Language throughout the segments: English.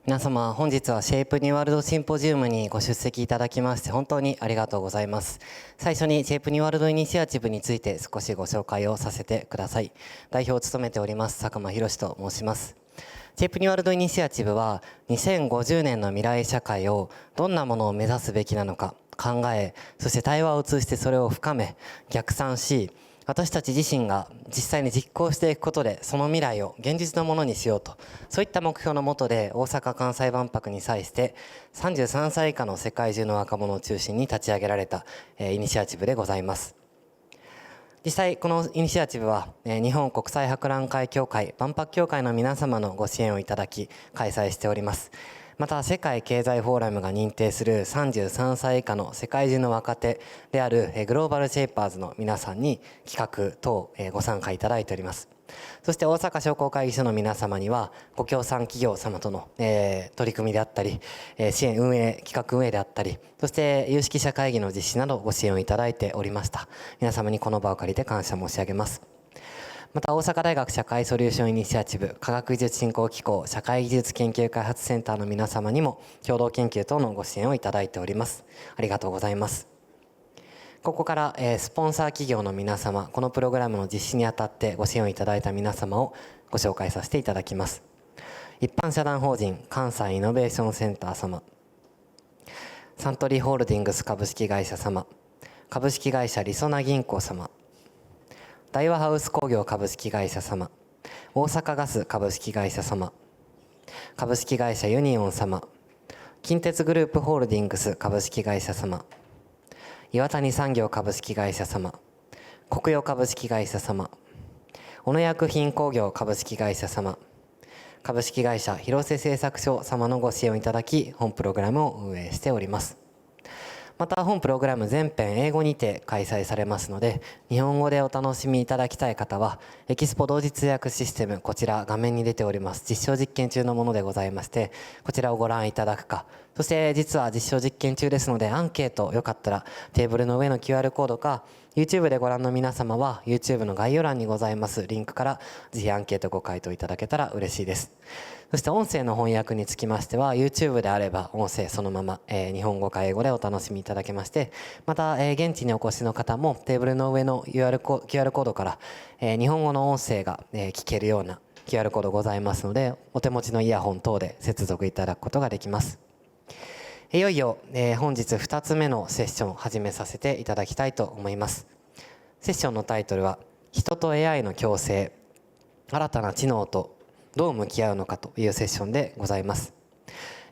皆様、本日はシェイプニューワールドシンポジウムにご出席いただきまして本当にありがとうございます。最初にシェイプニューワールドイニシアチブについて少しご紹介をさせてください。代表を務めております佐久間博と申します。シェイプニューワールドイニシアチブは2050年の未来社会をどんなものを目指すべきなのか考え、そして対話を通じてそれを深め逆算し、私たち自身が実際に実行していくことでその未来を現実のものにしようと、そういった目標のもとで大阪・関西万博に際して33歳以下の世界中の若者を中心に立ち上げられたイニシアチブでございます。実際このイニシアチブは日本国際博覧会協会万博協会の皆様のご支援をいただき開催しております。また世界経済フォーラムが認定する33歳以下の世界中の若手であるグローバルシェイパーズの皆さんに企画等ご参加いただいております。そして大阪商工会議所の皆様にはご協賛企業様との取り組みであったり支援運営企画運営であったり、そして有識者会議の実施などご支援をいただいておりました。皆様にこの場を借りて感謝申し上げます。また大阪大学社会ソリューションイニシアチブ科学技術振興機構社会技術研究開発センターの皆様にも共同研究等のご支援をいただいております。ありがとうございます。ここからスポンサー企業の皆様、このプログラムの実施にあたってご支援をいただいた皆様をご紹介させていただきます。一般社団法人関西イノベーションセンター様、サントリーホールディングス株式会社様、株式会社りそな銀行様、大和ハウス工業株式会社様、大阪ガス株式会社様、株式会社ユニオン様、近鉄グループホールディングス株式会社様、岩谷産業株式会社様、国用株式会社様、小野薬品工業株式会社様、株式会社広瀬製作所様のご支援をいただき、本プログラムを運営しております。また本プログラム全編英語にて開催されますので、日本語でお楽しみいただきたい方はエキスポ同時通訳システム、こちら画面に出ております実証実験中のものでございまして、こちらをご覧いただくか、そして実は実証実験中ですのでアンケートよかったらテーブルの上の QR コードか YouTube でご覧の皆様は YouTube の概要欄にございますリンクからぜひアンケートご回答いただけたら嬉しいです。そして音声の翻訳につきましては YouTube であれば音声そのまま日本語か英語でお楽しみいただけまして、また現地にお越しの方もテーブルの上の QR コードから日本語の音声が聞けるような QR コードございますので、お手持ちのイヤホン等で接続いただくことができます。いよいよ本日2つ目のセッションを始めさせていただきたいと思います。セッションのタイトルは人と AI の共生、新たな知能とどう向き合うのかというセッションでございます。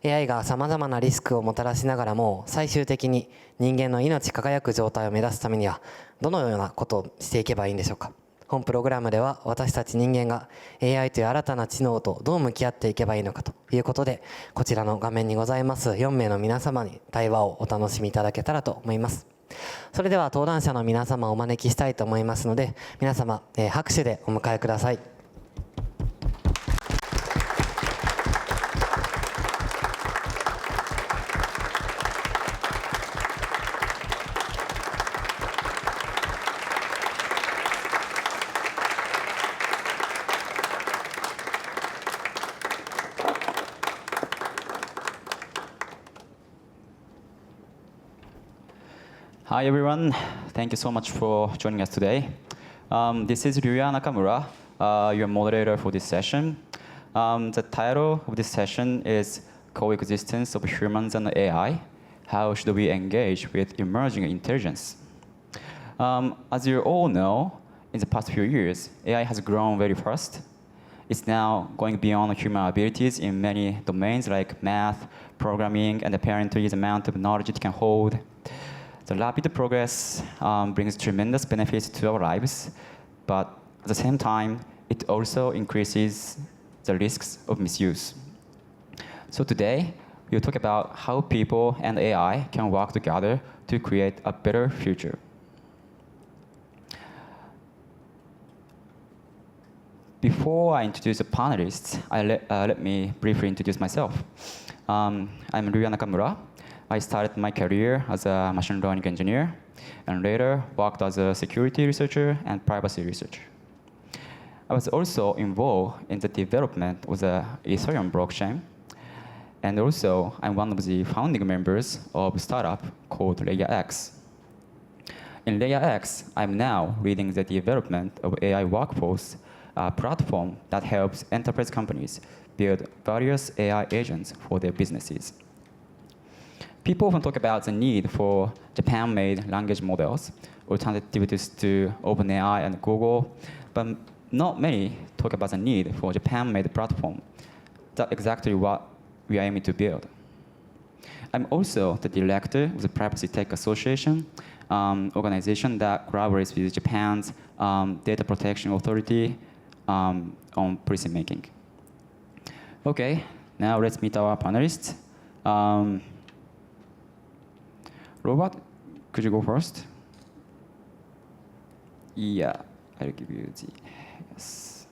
AI がさまざまなリスクをもたらしながらも最終的に人間の命輝く状態を目指すためにはどのようなことをしていけばいいんでしょうか。本プログラムでは私たち人間が AI という新たな知能とどう向き合っていけばいいのかということで、こちらの画面にございます4名の皆様に対話をお楽しみいただけたらと思います。それでは登壇者の皆様をお招きしたいと思いますので、皆様拍手でお迎えください。Hi everyone, thank you so much for joining us today. This is Ryuya Nakamura, your moderator for this session. The title of this session is Coexistence of Humans and AI. How should we engage with emerging intelligence? As you all know, in the past few years, AI has grown very fast. It's now going beyond human abilities in many domains like math, programming, and apparently the amount of knowledge it can hold. The rapid progress brings tremendous benefits to our lives, but at the same time, it also increases the risks of misuse. So today, we'll talk about how people and AI can work together to create a better future. Before I introduce the panelists, let me briefly introduce myself. I'm Ryuya Nakamura. I started my career as a machine learning engineer and later worked as a security researcher and privacy researcher. I was also involved in the development of the Ethereum blockchain. And also, I'm one of the founding members of a startup called LayerX. In LayerX, I'm now leading the development of AI Workforce, a platform that helps enterprise companies build various AI agents for their businesses. People often talk about the need for Japan-made language models, alternatives to OpenAI and Google, but not many talk about the need for Japan-made platform. That's exactly what we are aiming to build. I'm also the director of the Privacy Tech Association, organization that collaborates with Japan's Data Protection Authority on policy making. Okay, now let's meet our panelists. Robert, could you go first? Yeah, I'll give you the, yes.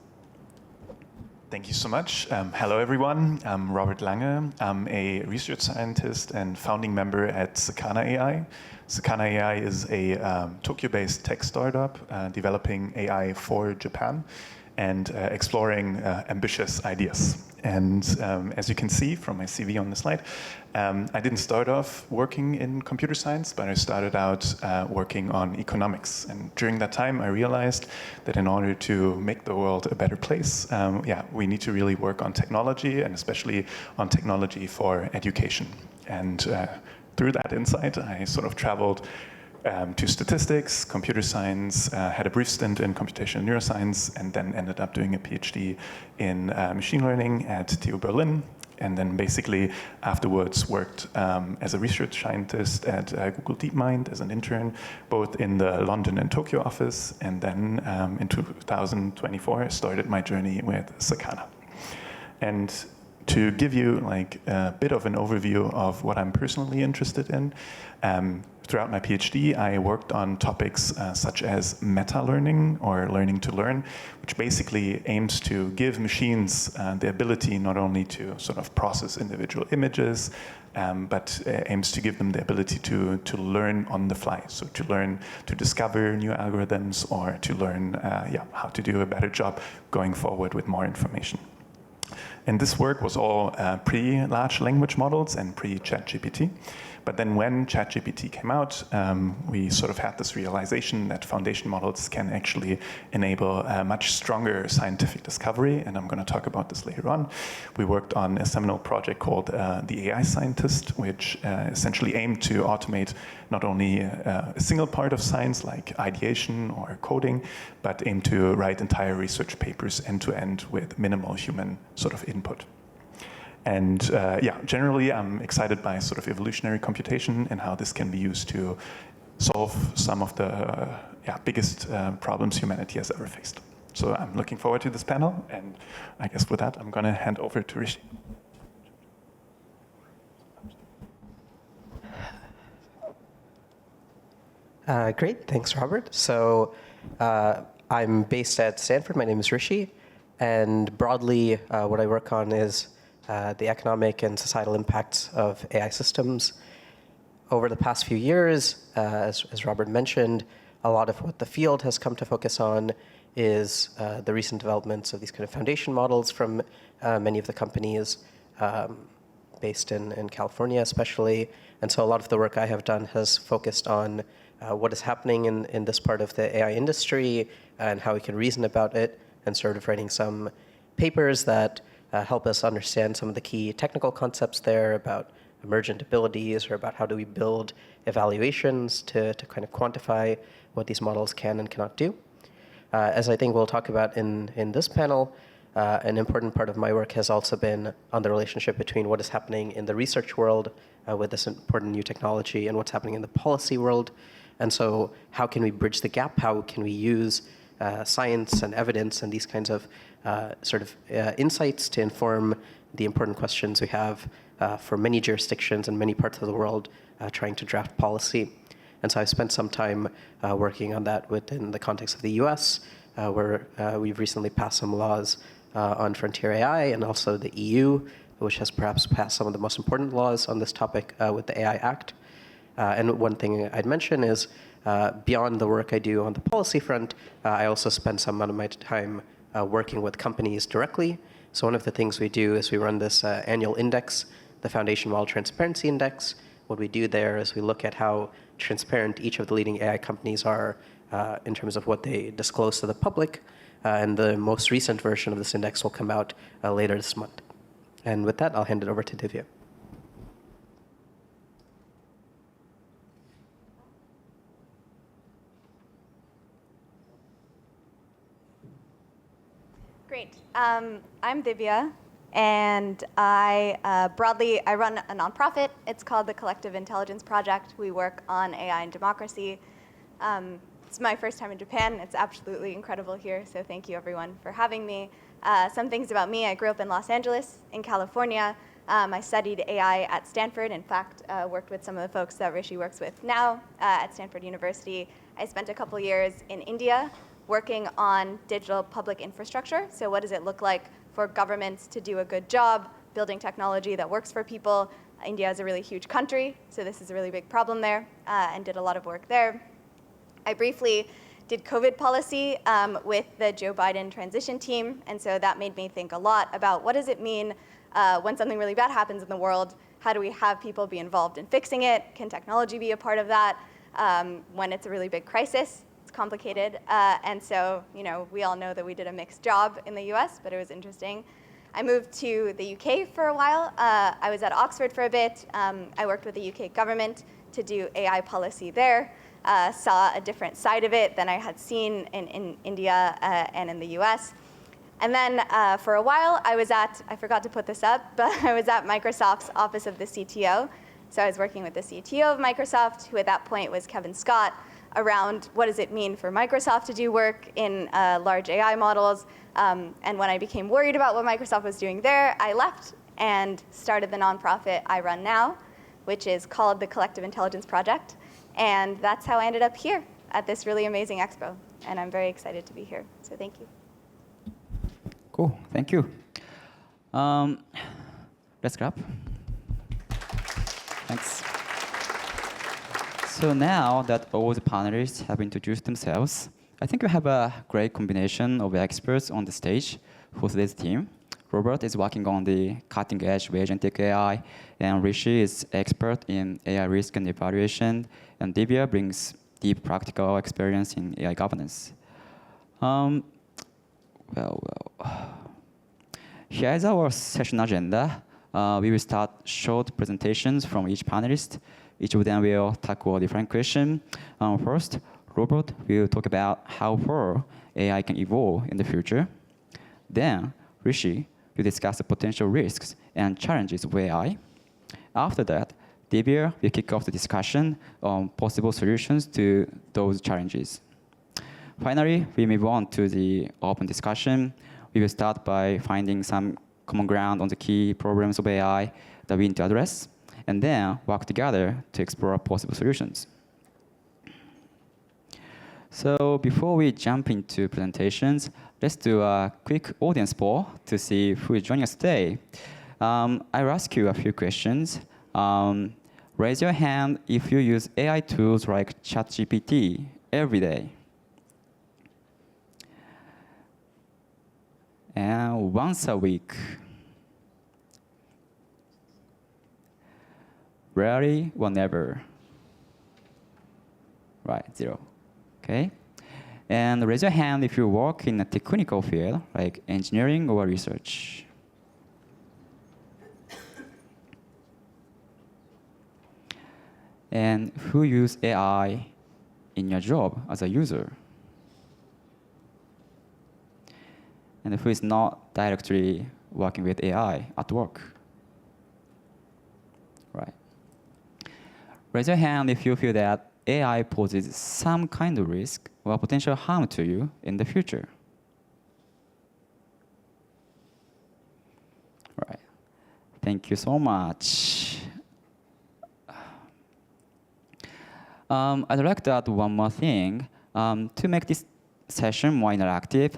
Thank you so much. Hello, everyone. I'm Robert Lange. I'm a research scientist and founding member at Sakana AI. Sakana AI is a Tokyo-based tech startup developing AI for Japan and exploring ambitious ideas. And as you can see from my CV on the slide, I didn't start off working in computer science, but I started out working on economics. And during that time, I realized that in order to make the world a better place, we need to really work on technology, and especially on technology for education. And through that insight, I sort of traveled to statistics, computer science, had a brief stint in computational neuroscience, and then ended up doing a PhD in machine learning at TU Berlin. And then basically afterwards worked as a research scientist at Google DeepMind as an intern, both in the London and Tokyo office. And then in 2024, I started my journey with Sakana. And to give you like a bit of an overview of what I'm personally interested in, throughout my PhD, I worked on topics such as meta-learning or learning to learn, which basically aims to give machines the ability not only to sort of process individual images, but aims to give them the ability to learn on the fly. So to learn to discover new algorithms or to learn how to do a better job going forward with more information. And this work was all pre-large language models and pre-ChatGPT. But then when ChatGPT came out, we sort of had this realization that foundation models can actually enable a much stronger scientific discovery, and I'm going to talk about this later on. We worked on a seminal project called the AI Scientist, which essentially aimed to automate not only a single part of science like ideation or coding, but aimed to write entire research papers end-to-end with minimal human sort of input. And generally, I'm excited by sort of evolutionary computation and how this can be used to solve some of the biggest problems humanity has ever faced. So I'm looking forward to this panel, and I guess with that, I'm going to hand over to Rishi. Great, thanks, Robert. So I'm based at Stanford. My name is Rishi, and broadly, what I work on is the economic and societal impacts of AI systems. Over the past few years, as Robert mentioned, a lot of what the field has come to focus on is the recent developments of these kind of foundation models from many of the companies based in California especially. And so a lot of the work I have done has focused on what is happening in this part of the AI industry and how we can reason about it, and sort of writing some papers that help us understand some of the key technical concepts there about emergent abilities, or about how do we build evaluations to kind of quantify what these models can and cannot do. As I think we'll talk about in this panel, an important part of my work has also been on the relationship between what is happening in the research world with this important new technology and what's happening in the policy world. And so how can we bridge the gap? How can we use science and evidence and these kinds of insights to inform the important questions we have for many jurisdictions and many parts of the world trying to draft policy. And so I've spent some time working on that within the context of the US, where we've recently passed some laws on frontier AI, and also the EU, which has perhaps passed some of the most important laws on this topic with the AI Act. And one thing I'd mention is beyond the work I do on the policy front, I also spend some amount of my time working with companies directly. So one of the things we do is we run this annual index, the the Foundation Model Transparency Index. What we do there is we look at how transparent each of the leading AI companies are in terms of what they disclose to the public. And the most recent version of this index will come out later this month. And with that, I'll hand it over to Divya. Great. I'm Divya, and I run a nonprofit. It's called the Collective Intelligence Project. We work on AI and democracy. It's my first time in Japan. It's absolutely incredible here, so thank you everyone for having me. Some things about me: I grew up in Los Angeles, in California. I studied AI at Stanford. In fact, worked with some of the folks that Rishi works with now at Stanford University. I spent a couple years in India working on digital public infrastructure. So what does it look like for governments to do a good job building technology that works for people? India is a really huge country, so this is a really big problem there, and did a lot of work there. I briefly did COVID policy with the Joe Biden transition team, and so that made me think a lot about what does it mean when something really bad happens in the world? How do we have people be involved in fixing it? Can technology be a part of that? When it's a really big crisis, it's complicated. And so, we all know that we did a mixed job in the US, but it was interesting. I moved to the UK for a while. I was at Oxford for a bit. I worked with the UK government to do AI policy there. Saw a different side of it than I had seen in India and in the US. And then for a while, I forgot to put this up, but I was at Microsoft's Office of the CTO. So I was working with the CTO of Microsoft, who at that point was Kevin Scott, around what does it mean for Microsoft to do work in large AI models. And when I became worried about what Microsoft was doing there, I left and started the nonprofit I run now, which is called the Collective Intelligence Project. And that's how I ended up here at this really amazing expo. And I'm very excited to be here. So thank you. Cool, thank you. Let's clap. Thanks. So now that all the panelists have introduced themselves, I think we have a great combination of experts on the stage for today's team. Robert is working on the cutting edge of agentic AI, and Rishi is expert in AI risk and evaluation, and Divya brings deep practical experience in AI governance. Here is our session agenda. We will start short presentations from each panelist. Each of them will tackle a different question. First, Robert will talk about how far AI can evolve in the future. Then, Rishi will discuss the potential risks and challenges of AI. After that, Divya will kick off the discussion on possible solutions to those challenges. Finally, we move on to the open discussion. We will start by finding some common ground on the key problems of AI that we need to address, and then work together to explore possible solutions. So before we jump into presentations, let's do a quick audience poll to see who is joining us today. I'll ask you a few questions. Raise your hand if you use AI tools like ChatGPT every day. And once a week. Rarely or never. Right, 0. Okay. And raise your hand if you work in a technical field, like engineering or research. And who use AI in your job as a user? And who is not directly working with AI at work? Right. Raise your hand if you feel that AI poses some kind of risk or potential harm to you in the future. Right. Thank you so much. I'd like to add one more thing. To make this session more interactive,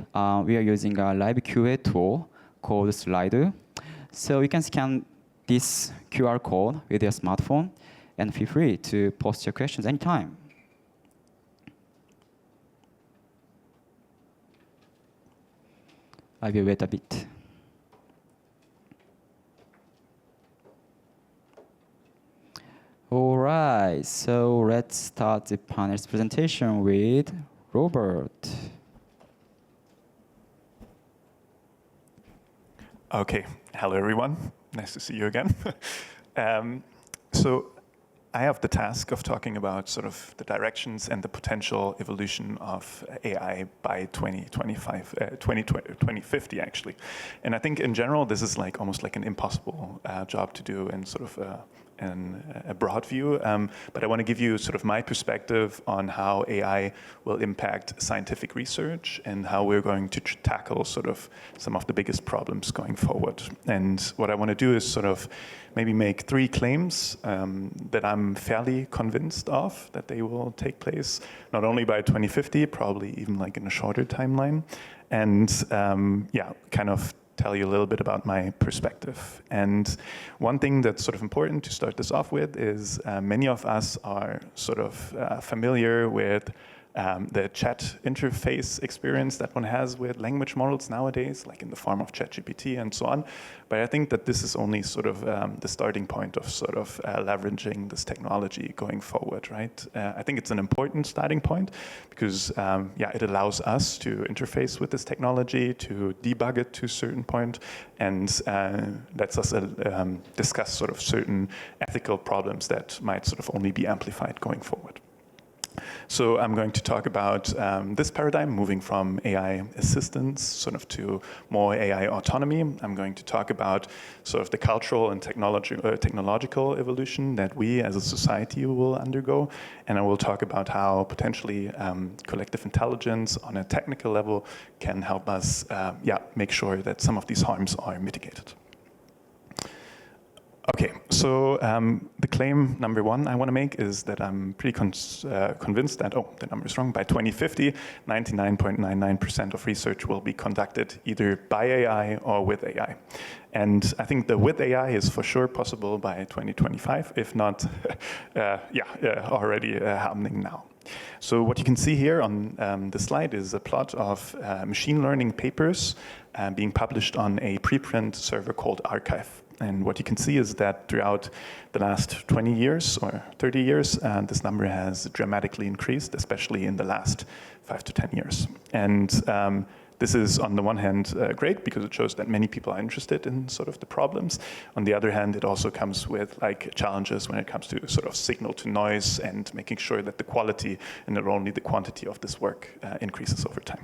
we are using a live QA tool called Slido. So you can scan this QR code with your smartphone and feel free to post your questions anytime. I will wait a bit. right, so let's start the panel's presentation with Robert. Okay, hello everyone. Nice to see you again. So I have the task of talking about sort of the directions and the potential evolution of AI by 2050 actually. And I think in general, this is like almost like an impossible job to do in sort of a broad view, but I want to give you sort of my perspective on how AI will impact scientific research and how we're going to tackle sort of some of the biggest problems going forward. And what I want to do is sort of maybe make 3 claims that I'm fairly convinced of that they will take place, not only by 2050, probably even like in a shorter timeline, and yeah, kind of tell you a little bit about my perspective. And one thing that's sort of important to start this off with is many of us are sort of familiar with the chat interface experience that one has with language models nowadays, like in the form of ChatGPT and so on. But I think that this is only sort of the starting point of sort of leveraging this technology going forward, right? I think it's an important starting point because, yeah, it allows us to interface with this technology, to debug it to a certain point, and lets us discuss sort of certain ethical problems that might sort of only be amplified going forward. So I'm going to talk about this paradigm, moving from AI assistance sort of to more AI autonomy. I'm going to talk about sort of the cultural and technological evolution that we as a society will undergo. And I will talk about how potentially collective intelligence on a technical level can help us yeah, make sure that some of these harms are mitigated. Okay, so the claim number 1 I want to make is that I'm pretty convinced that, oh, the number is wrong, by 2050, 99.99% of research will be conducted either by AI or with AI. And I think the with AI is for sure possible by 2025, if not already happening now. So what you can see here on the slide is a plot of machine learning papers being published on a preprint server called arXiv. And what you can see is that throughout the last 20 years or 30 years, this number has dramatically increased, especially in the last 5 to 10 years. And this is, on the one hand, great because it shows that many people are interested in sort of the problems. On the other hand, it also comes with like challenges when it comes to sort of signal to noise and making sure that the quality and not only the quantity of this work increases over time.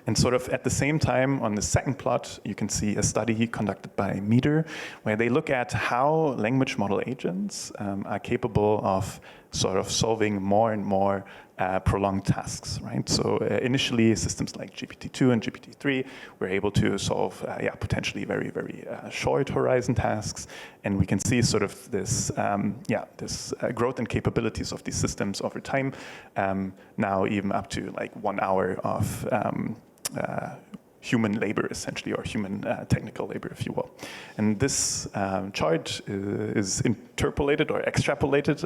And sort of at the same time, on the second plot, you can see a study conducted by Meter, where they look at how language model agents are capable of sort of solving more and more prolonged tasks, right? So initially, systems like GPT-2 and GPT-3 were able to solve, yeah, potentially very, very short horizon tasks. And we can see sort of this, this growth and capabilities of these systems over time, now even up to like 1 hour of human labor, essentially, or human technical labor, if you will. And this chart is interpolated or extrapolated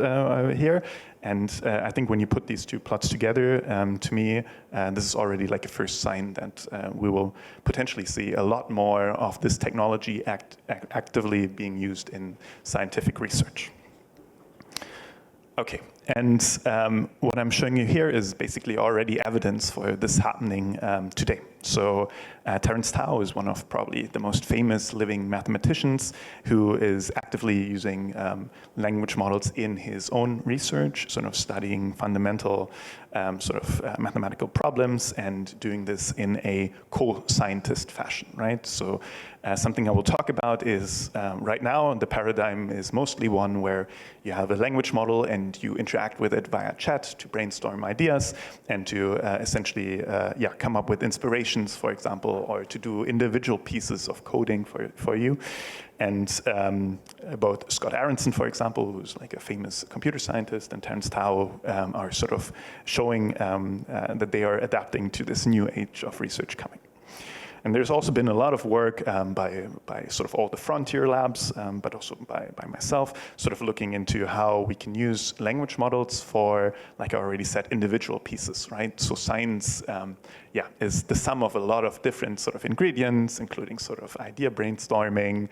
here. And I think when you put these 2 plots together, to me, this is already like a first sign that we will potentially see a lot more of this technology actively being used in scientific research. Okay, and what I'm showing you here is basically already evidence for this happening today. So Terence Tao is one of probably the most famous living mathematicians who is actively using language models in his own research, sort of studying fundamental mathematical problems and doing this in a co-scientist fashion, right? So something I will talk about is right now the paradigm is mostly one where you have a language model and you interact with it via chat to brainstorm ideas and to essentially come up with inspirations, for example, or to do individual pieces of coding for you. And both Scott Aronson, for example, who's like a famous computer scientist, and Terence Tao are sort of showing that they are adapting to this new age of research coming. And there's also been a lot of work by sort of all the frontier labs, but also by myself, sort of looking into how we can use language models for, like I already said, individual pieces, right? So science, is the sum of a lot of different sort of ingredients, including sort of idea brainstorming,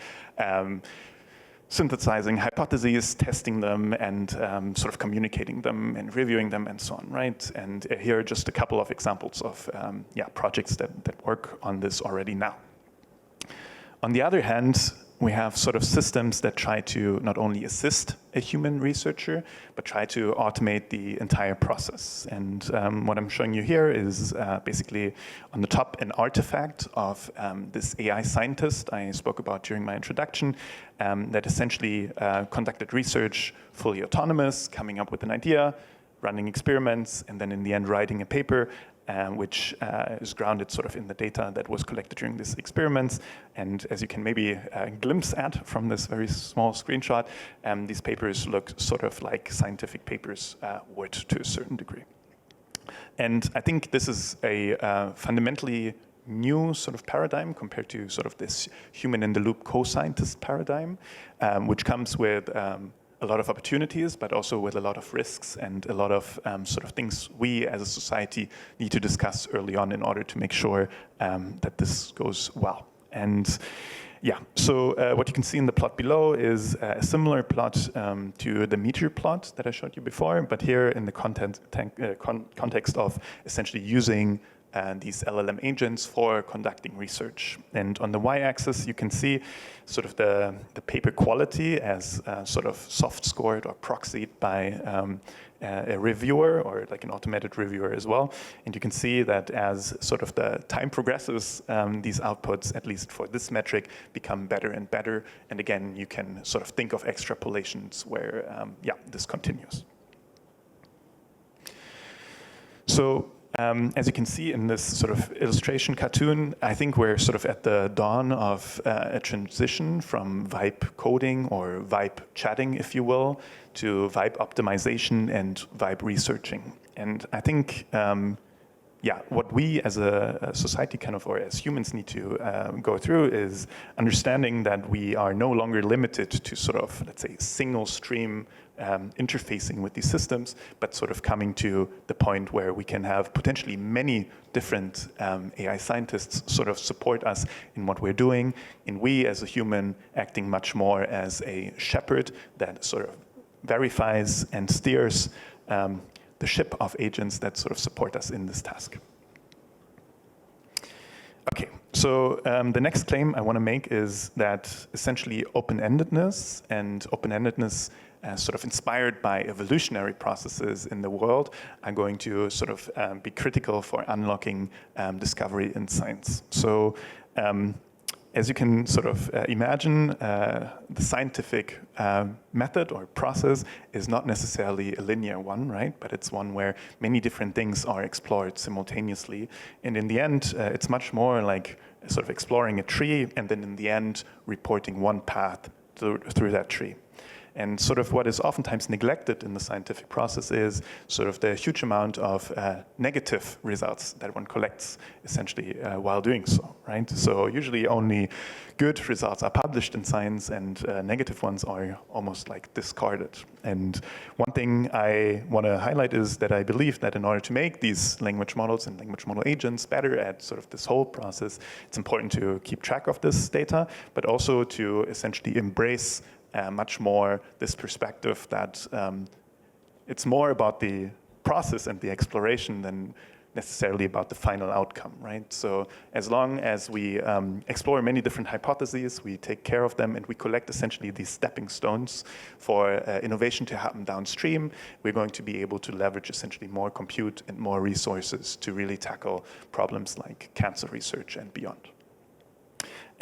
synthesizing hypotheses, testing them, and sort of communicating them and reviewing them and so on, right? And here are just a couple of examples of projects that work on this already now. On the other hand, we have sort of systems that try to not only assist a human researcher, but try to automate the entire process. And what I'm showing you here is basically on the top an artifact of this AI scientist I spoke about during my introduction that essentially conducted research fully autonomous, coming up with an idea, running experiments, and then in the end writing a paper which is grounded sort of in the data that was collected during these experiments. And as you can maybe glimpse at from this very small screenshot, these papers look sort of like scientific papers would to a certain degree. And I think this is a fundamentally new sort of paradigm compared to sort of this human-in-the-loop co-scientist paradigm, which comes with a lot of opportunities, but also with a lot of risks and a lot of sort of things we as a society need to discuss early on in order to make sure that this goes well. And yeah, so what you can see in the plot below is a similar plot to the meteor plot that I showed you before, but here in the context of essentially using these LLM agents for conducting research. And on the y-axis, you can see sort of the paper quality as sort of soft scored or proxied by a reviewer or like an automated reviewer as well. And you can see that as sort of the time progresses, these outputs, at least for this metric, become better and better. And again, you can sort of think of extrapolations where, this continues. So, as you can see in this sort of illustration cartoon, I think we're sort of at the dawn of a transition from vibe coding or vibe chatting, if you will, to vibe optimization and vibe researching. And I think, what we as a society kind of, or as humans need to go through is understanding that we are no longer limited to sort of, let's say, single stream interfacing with these systems, but sort of coming to the point where we can have potentially many different AI scientists sort of support us in what we're doing, and we as a human acting much more as a shepherd that sort of verifies and steers the ship of agents that sort of support us in this task. Okay, so the next claim I want to make is that essentially open-endedness and open-endedness sort of inspired by evolutionary processes in the world are going to sort of be critical for unlocking discovery in science. So as you can sort of imagine, the scientific method or process is not necessarily a linear one, right? But it's one where many different things are explored simultaneously. And in the end, it's much more like sort of exploring a tree and then in the end, reporting one path through that tree. And sort of what is oftentimes neglected in the scientific process is sort of the huge amount of negative results that one collects essentially while doing so, right? So usually only good results are published in science and negative ones are almost like discarded. And one thing I want to highlight is that I believe that in order to make these language models and language model agents better at sort of this whole process, it's important to keep track of this data, but also to essentially embrace much more this perspective that it's more about the process and the exploration than necessarily about the final outcome, right? So as long as we explore many different hypotheses, we take care of them, and we collect essentially these stepping stones for innovation to happen downstream, we're going to be able to leverage essentially more compute and more resources to really tackle problems like cancer research and beyond.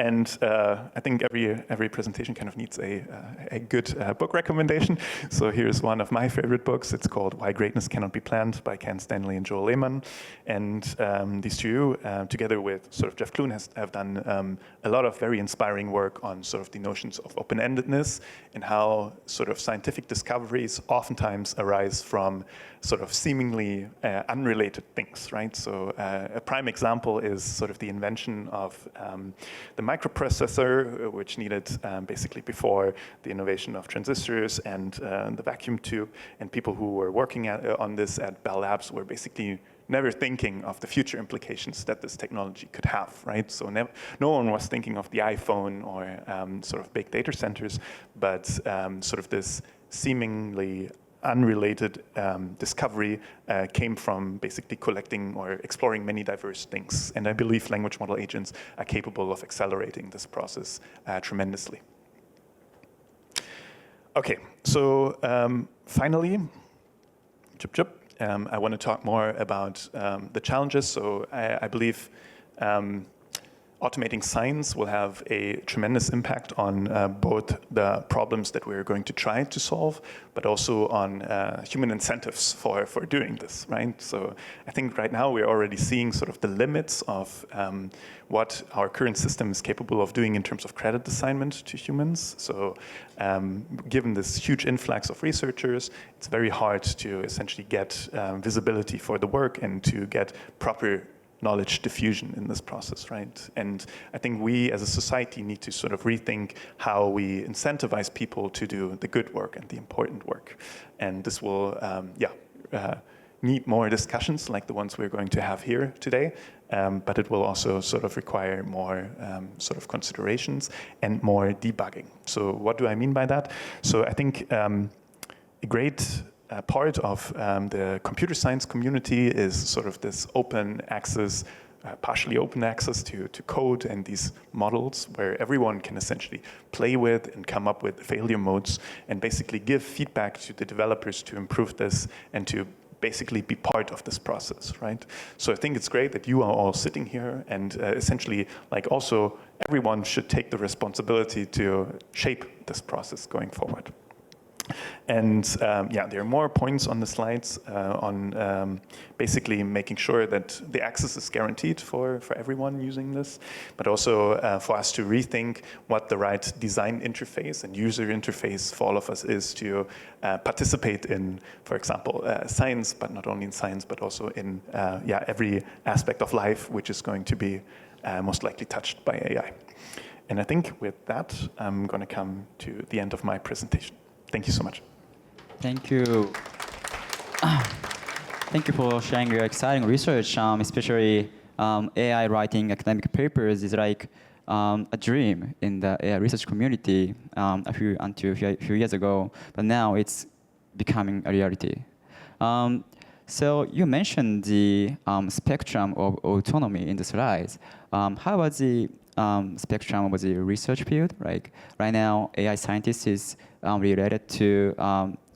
And I think every presentation kind of needs a good book recommendation. So here's one of my favorite books. It's called Why Greatness Cannot Be Planned by Ken Stanley and Joel Lehman. And these two, together with sort of Jeff Clune, have done a lot of very inspiring work on sort of the notions of open-endedness and how sort of scientific discoveries oftentimes arise from sort of seemingly unrelated things, right? So a prime example is sort of the invention of the microprocessor, which needed basically before the innovation of transistors and the vacuum tube. And people who were working on this at Bell Labs were basically never thinking of the future implications that this technology could have, right? So no one was thinking of the iPhone or sort of big data centers, but sort of this seemingly unrelated discovery came from basically collecting or exploring many diverse things. And I believe language model agents are capable of accelerating this process tremendously. Okay, so finally, I want to talk more about the challenges. So I believe automating science will have a tremendous impact on both the problems that we're going to try to solve, but also on human incentives for doing this, right? So I think right now we're already seeing sort of the limits of what our current system is capable of doing in terms of credit assignment to humans. So given this huge influx of researchers, it's very hard to essentially get visibility for the work and to get proper knowledge diffusion in this process, right? And I think we as a society need to sort of rethink how we incentivize people to do the good work and the important work. And this will, need more discussions like the ones we're going to have here today, but it will also sort of require more sort of considerations and more debugging. So what do I mean by that? So I think a great part of the computer science community is sort of this open access, partially open access to code and these models where everyone can essentially play with and come up with failure modes and basically give feedback to the developers to improve this and to basically be part of this process, right? So I think it's great that you are all sitting here and essentially like also everyone should take the responsibility to shape this process going forward. And there are more points on the slides on basically making sure that the access is guaranteed for everyone using this, but also for us to rethink what the right design interface and user interface for all of us is to participate in, for example, science, but not only in science, but also in every aspect of life, which is going to be most likely touched by AI. And I think with that, I'm going to come to the end of my presentation. Thank you so much. Thank you. Thank you for sharing your exciting research, especially AI writing academic papers is like a dream in the AI research community until a few years ago, but now it's becoming a reality. So you mentioned the spectrum of autonomy in the slides. How about the spectrum of the research field? Like right now, AI scientist is related to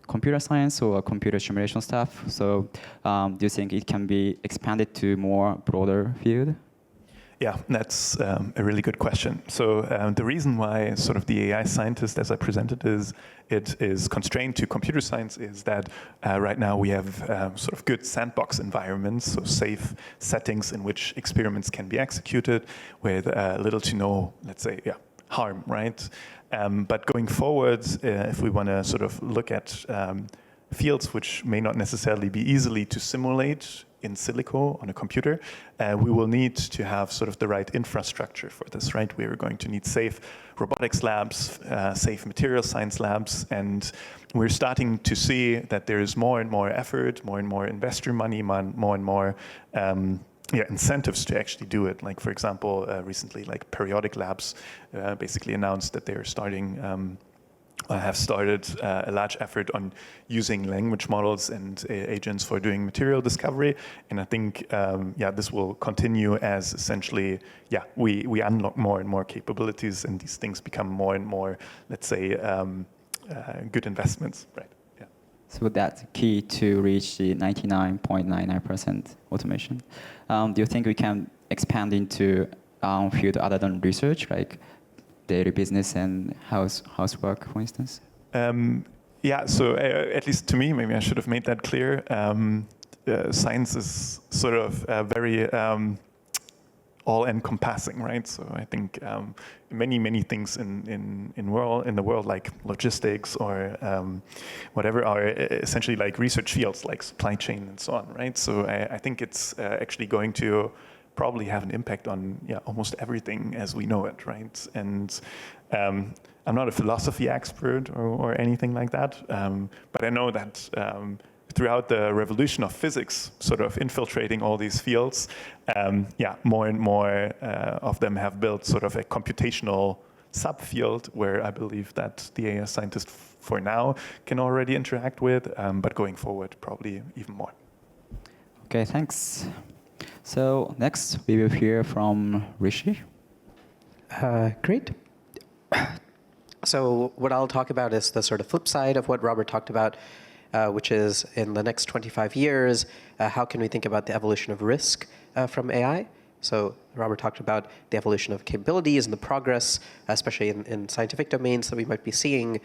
computer science or computer simulation stuff. So do you think it can be expanded to more broader field? Yeah, that's a really good question. So the reason why sort of the AI scientist, as I presented, it is constrained to computer science is that right now we have sort of good sandbox environments, so safe settings in which experiments can be executed with little to no, let's say, harm, right? But going forward, if we want to sort of look at fields which may not necessarily be easily to simulate in silico on a computer, we will need to have sort of the right infrastructure for this, right? We are going to need safe robotics labs, safe material science labs, and we're starting to see that there is more and more effort, more and more investor money, more and more incentives to actually do it. Like, for example, recently, like Periodic Labs basically announced that they're starting have started a large effort on using language models and agents for doing material discovery. And I think, this will continue as essentially, we unlock more and more capabilities and these things become more and more, let's say, good investments, right? Yeah. So that's key to reach the 99.99% automation. Do you think we can expand into field other than research, like daily business and housework, for instance? So at least to me, maybe I should have made that clear. Science is sort of very all-encompassing, right? So I think many things in the world, like logistics or whatever, are essentially like research fields, like supply chain and so on, right? So I think it's actually going to probably have an impact on almost everything as we know it, right? And I'm not a philosophy expert or anything like that, but I know that throughout the revolution of physics, sort of infiltrating all these fields, more and more of them have built sort of a computational subfield where I believe that the AI scientist for now can already interact with, but going forward, probably even more. Okay, thanks. So next, we will hear from Rishi. Great. So what I'll talk about is the sort of flip side of what Robert talked about, which is in the next 25 years, how can we think about the evolution of risk from AI? So Robert talked about the evolution of capabilities and the progress, especially in scientific domains that we might be seeing.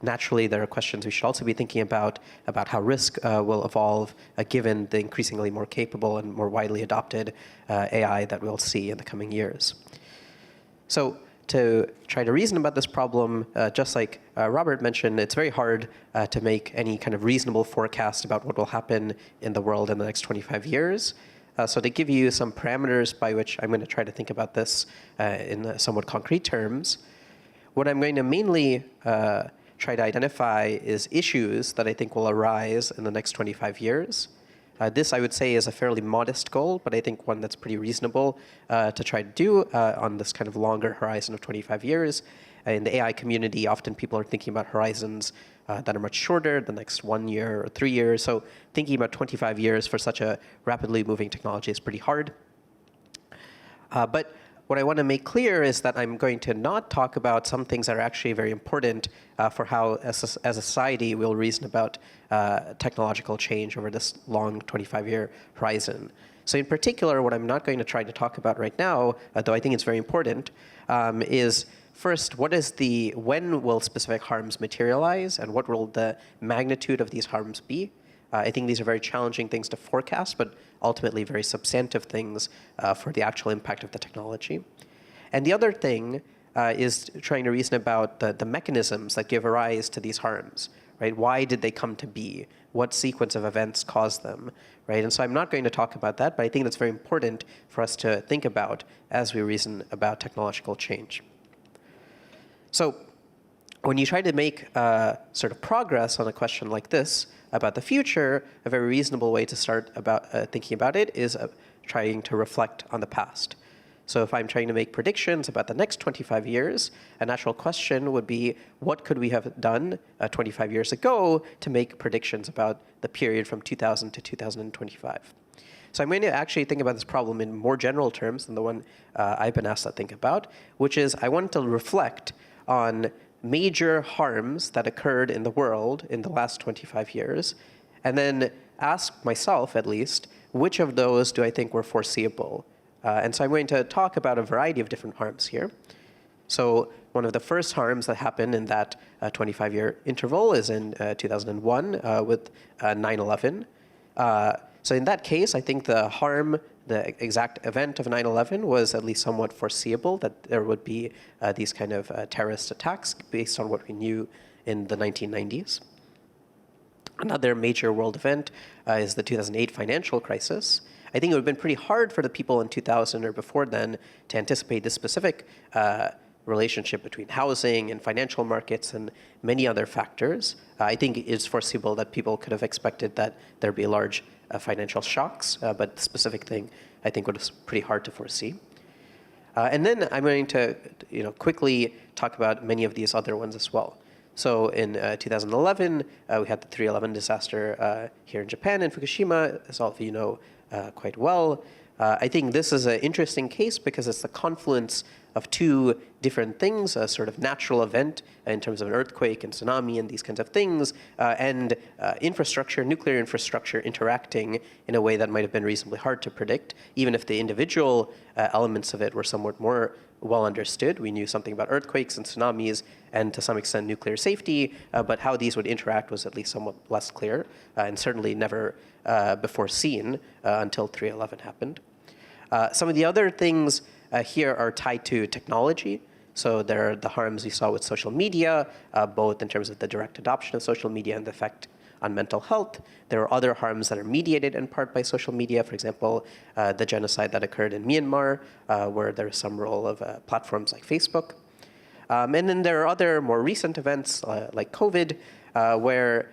Naturally, there are questions we should also be thinking about how risk will evolve given the increasingly more capable and more widely adopted AI that we'll see in the coming years. So to try to reason about this problem, just like Robert mentioned, it's very hard to make any kind of reasonable forecast about what will happen in the world in the next 25 years. So to give you some parameters by which I'm going to try to think about this in somewhat concrete terms, what I'm going to mainly try to identify is issues that I think will arise in the next 25 years. This, I would say, is a fairly modest goal, but I think one that's pretty reasonable to try to do on this kind of longer horizon of 25 years. In the AI community, often people are thinking about horizons that are much shorter, the next 1 year or 3 years. So thinking about 25 years for such a rapidly moving technology is pretty hard. But what I want to make clear is that I'm going to not talk about some things that are actually very important for how, as a society, we'll reason about technological change over this long 25-year horizon. So in particular, what I'm not going to try to talk about right now, though I think it's very important, is first, when will specific harms materialize, and what will the magnitude of these harms be? I think these are very challenging things to forecast, but ultimately very substantive things for the actual impact of the technology. And the other thing is trying to reason about the mechanisms that give rise to these harms, right? Why did they come to be? What sequence of events caused them, right? And so I'm not going to talk about that, but I think that's very important for us to think about as we reason about technological change. So when you try to make sort of progress on a question like this about the future, a very reasonable way to start thinking about it is trying to reflect on the past. So if I'm trying to make predictions about the next 25 years, a natural question would be, what could we have done 25 years ago to make predictions about the period from 2000 to 2025? So I'm going to actually think about this problem in more general terms than the one I've been asked to think about, which is I want to reflect on major harms that occurred in the world in the last 25 years, and then ask myself, at least, which of those do I think were foreseeable? And so I'm going to talk about a variety of different harms here. So one of the first harms that happened in that 25-year interval is in 2001 with 9/11. So in that case, I think the exact event of 9/11 was at least somewhat foreseeable, that there would be these kind of terrorist attacks based on what we knew in the 1990s. Another major world event is the 2008 financial crisis. I think it would have been pretty hard for the people in 2000 or before then to anticipate the specific relationship between housing and financial markets and many other factors. I think it's foreseeable that people could have expected that there'd be large financial shocks, but the specific thing I think was pretty hard to foresee. And then I'm going to quickly talk about many of these other ones as well. So in 2011, we had the 3/11 disaster here in Japan, in Fukushima, as all of you know quite well. I think this is an interesting case because it's the confluence of two different things, a sort of natural event in terms of an earthquake and tsunami and these kinds of things, and infrastructure, nuclear infrastructure interacting in a way that might have been reasonably hard to predict, even if the individual elements of it were somewhat more well understood. We knew something about earthquakes and tsunamis and to some extent nuclear safety, but how these would interact was at least somewhat less clear and certainly never before seen until 3/11 happened. Some of the other things here are tied to technology. So there are the harms we saw with social media, both in terms of the direct adoption of social media and the effect on mental health. There are other harms that are mediated in part by social media. For example, the genocide that occurred in Myanmar, where there is some role of platforms like Facebook. And then there are other more recent events like COVID, where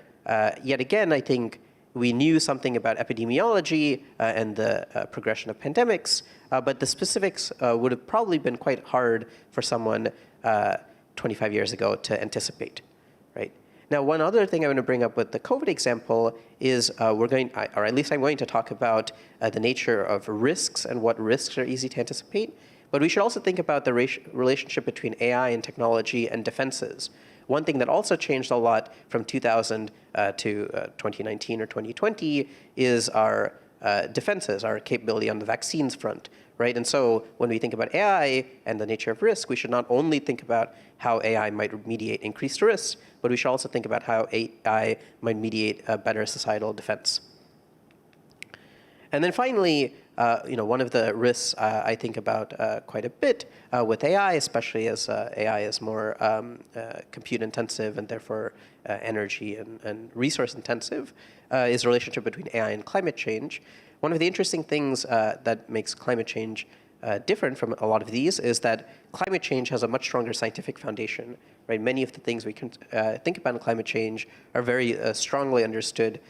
yet again, I think we knew something about epidemiology and the progression of pandemics, but the specifics would have probably been quite hard for someone 25 years ago to anticipate, right? Now, one other thing I want to bring up with the COVID example is or at least I'm going to talk about the nature of risks and what risks are easy to anticipate. But we should also think about the relationship between AI and technology and defenses. One thing that also changed a lot from 2000 to 2019 or 2020 is our defenses, our capability on the vaccines front, right? And so when we think about AI and the nature of risk, we should not only think about how AI might mediate increased risks, but we should also think about how AI might mediate a better societal defense. And then finally, one of the risks I think about quite a bit with AI, especially as AI is more compute intensive and therefore energy and resource intensive, is the relationship between AI and climate change. One of the interesting things that makes climate change different from a lot of these is that climate change has a much stronger scientific foundation, right? Many of the things we can think about in climate change are very strongly understood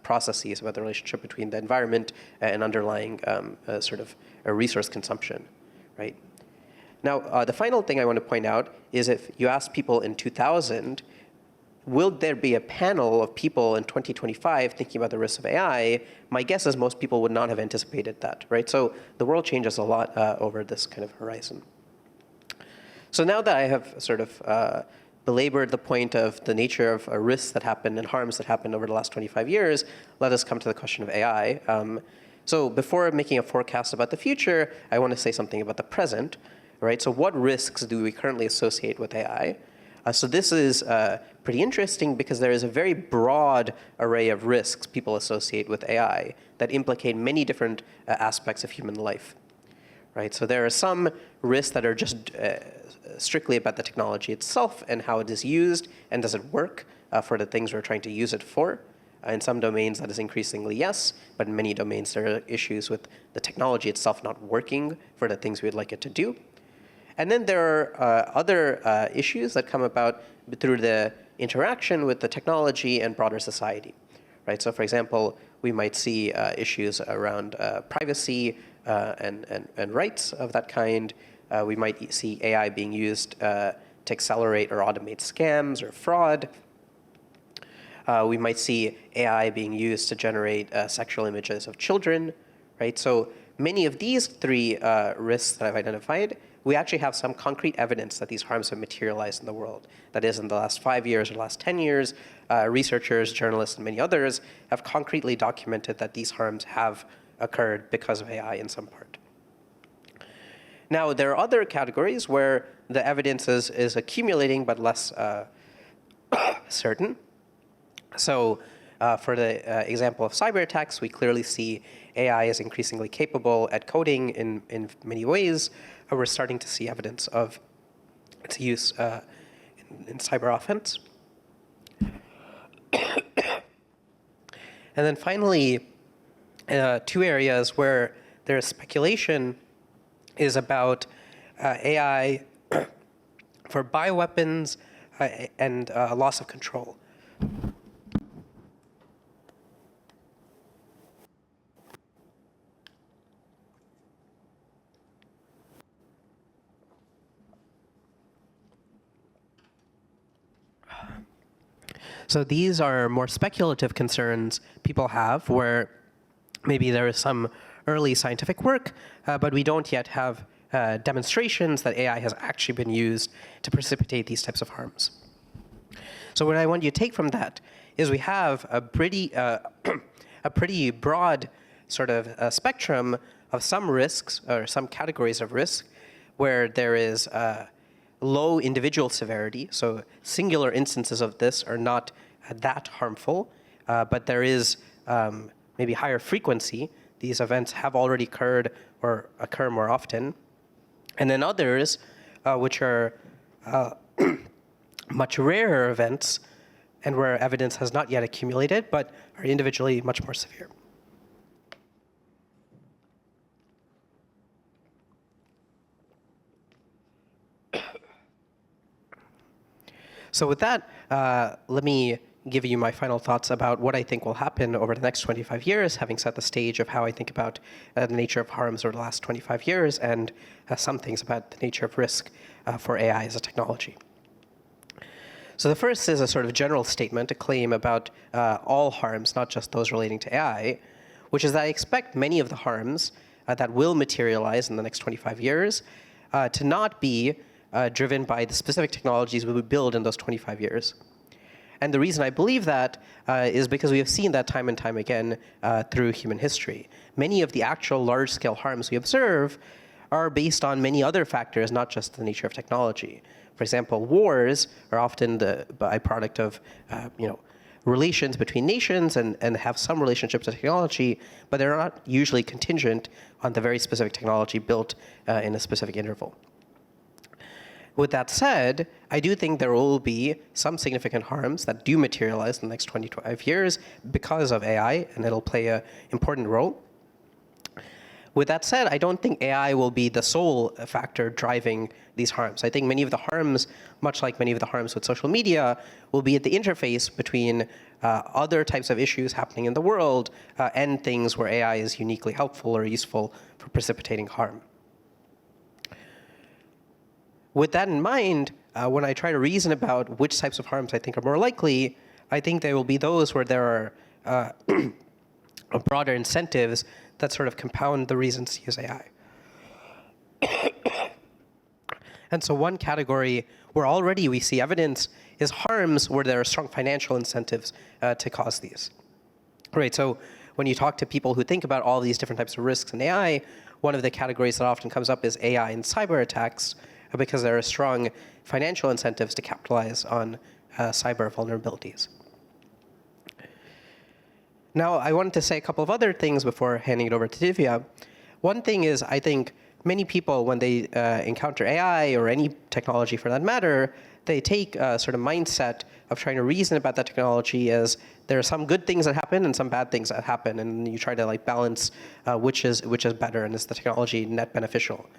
processes about the relationship between the environment and underlying sort of a resource consumption, right? Now, the final thing I want to point out is if you ask people in 2000, will there be a panel of people in 2025 thinking about the risks of AI? My guess is most people would not have anticipated that, right? So the world changes a lot over this kind of horizon. So now that I have sort of belabored the point of the nature of risks that happen and harms that happen over the last 25 years, let us come to the question of AI. So before making a forecast about the future, I want to say something about the present, right? So what risks do we currently associate with AI? So this is pretty interesting because there is a very broad array of risks people associate with AI that implicate many different aspects of human life, right? So there are some risks that are just strictly about the technology itself and how it is used and does it work for the things we're trying to use it for. In some domains, that is increasingly yes, but in many domains, there are issues with the technology itself not working for the things we'd like it to do. And then there are other issues that come about through the interaction with the technology and broader society, right? So for example, we might see issues around privacy and rights of that kind. We might see AI being used to accelerate or automate scams or fraud. We might see AI being used to generate sexual images of children, right? So many of these three risks that I've identified, we actually have some concrete evidence that these harms have materialized in the world. That is, in the last 5 years or last 10 years, researchers, journalists, and many others have concretely documented that these harms have occurred because of AI in some part. Now, there are other categories where the evidence is accumulating but less certain. So for the example of cyber attacks, we clearly see AI is increasingly capable at coding in many ways. We're starting to see evidence of its use in cyber offense. And then finally, two areas where there is speculation is about AI for bioweapons and loss of control. So these are more speculative concerns people have where maybe there is some early scientific work, but we don't yet have demonstrations that AI has actually been used to precipitate these types of harms. So what I want you to take from that is we have a pretty broad sort of spectrum of some risks or some categories of risk where there is low individual severity, so singular instances of this are not that harmful, but there is maybe higher frequency. These events have already occurred or occur more often. And then others, which are much rarer events and where evidence has not yet accumulated, but are individually much more severe. So with that, let me give you my final thoughts about what I think will happen over the next 25 years, having set the stage of how I think about the nature of harms over the last 25 years, and some things about the nature of risk for AI as a technology. So the first is a sort of general statement, a claim about all harms, not just those relating to AI, which is that I expect many of the harms that will materialize in the next 25 years to not be driven by the specific technologies we would build in those 25 years. And the reason I believe that is because we have seen that time and time again through human history. Many of the actual large-scale harms we observe are based on many other factors, not just the nature of technology. For example, wars are often the byproduct of relations between nations and have some relationship to technology, but they're not usually contingent on the very specific technology built in a specific interval. With that said, I do think there will be some significant harms that do materialize in the next 25 years because of AI, and it'll play an important role. With that said, I don't think AI will be the sole factor driving these harms. I think many of the harms, much like many of the harms with social media, will be at the interface between other types of issues happening in the world and things where AI is uniquely helpful or useful for precipitating harm. With that in mind, when I try to reason about which types of harms I think are more likely, I think there will be those where there are broader incentives that sort of compound the reasons to use AI. And so one category where already we see evidence is harms where there are strong financial incentives to cause these. Right, so when you talk to people who think about all these different types of risks in AI, one of the categories that often comes up is AI and cyber attacks, because there are strong financial incentives to capitalize on cyber vulnerabilities. Now, I wanted to say a couple of other things before handing it over to Divya. One thing is, I think many people, when they encounter AI or any technology for that matter, they take a sort of mindset of trying to reason about that technology as there are some good things that happen and some bad things that happen, and you try to balance which is better and is the technology net beneficial.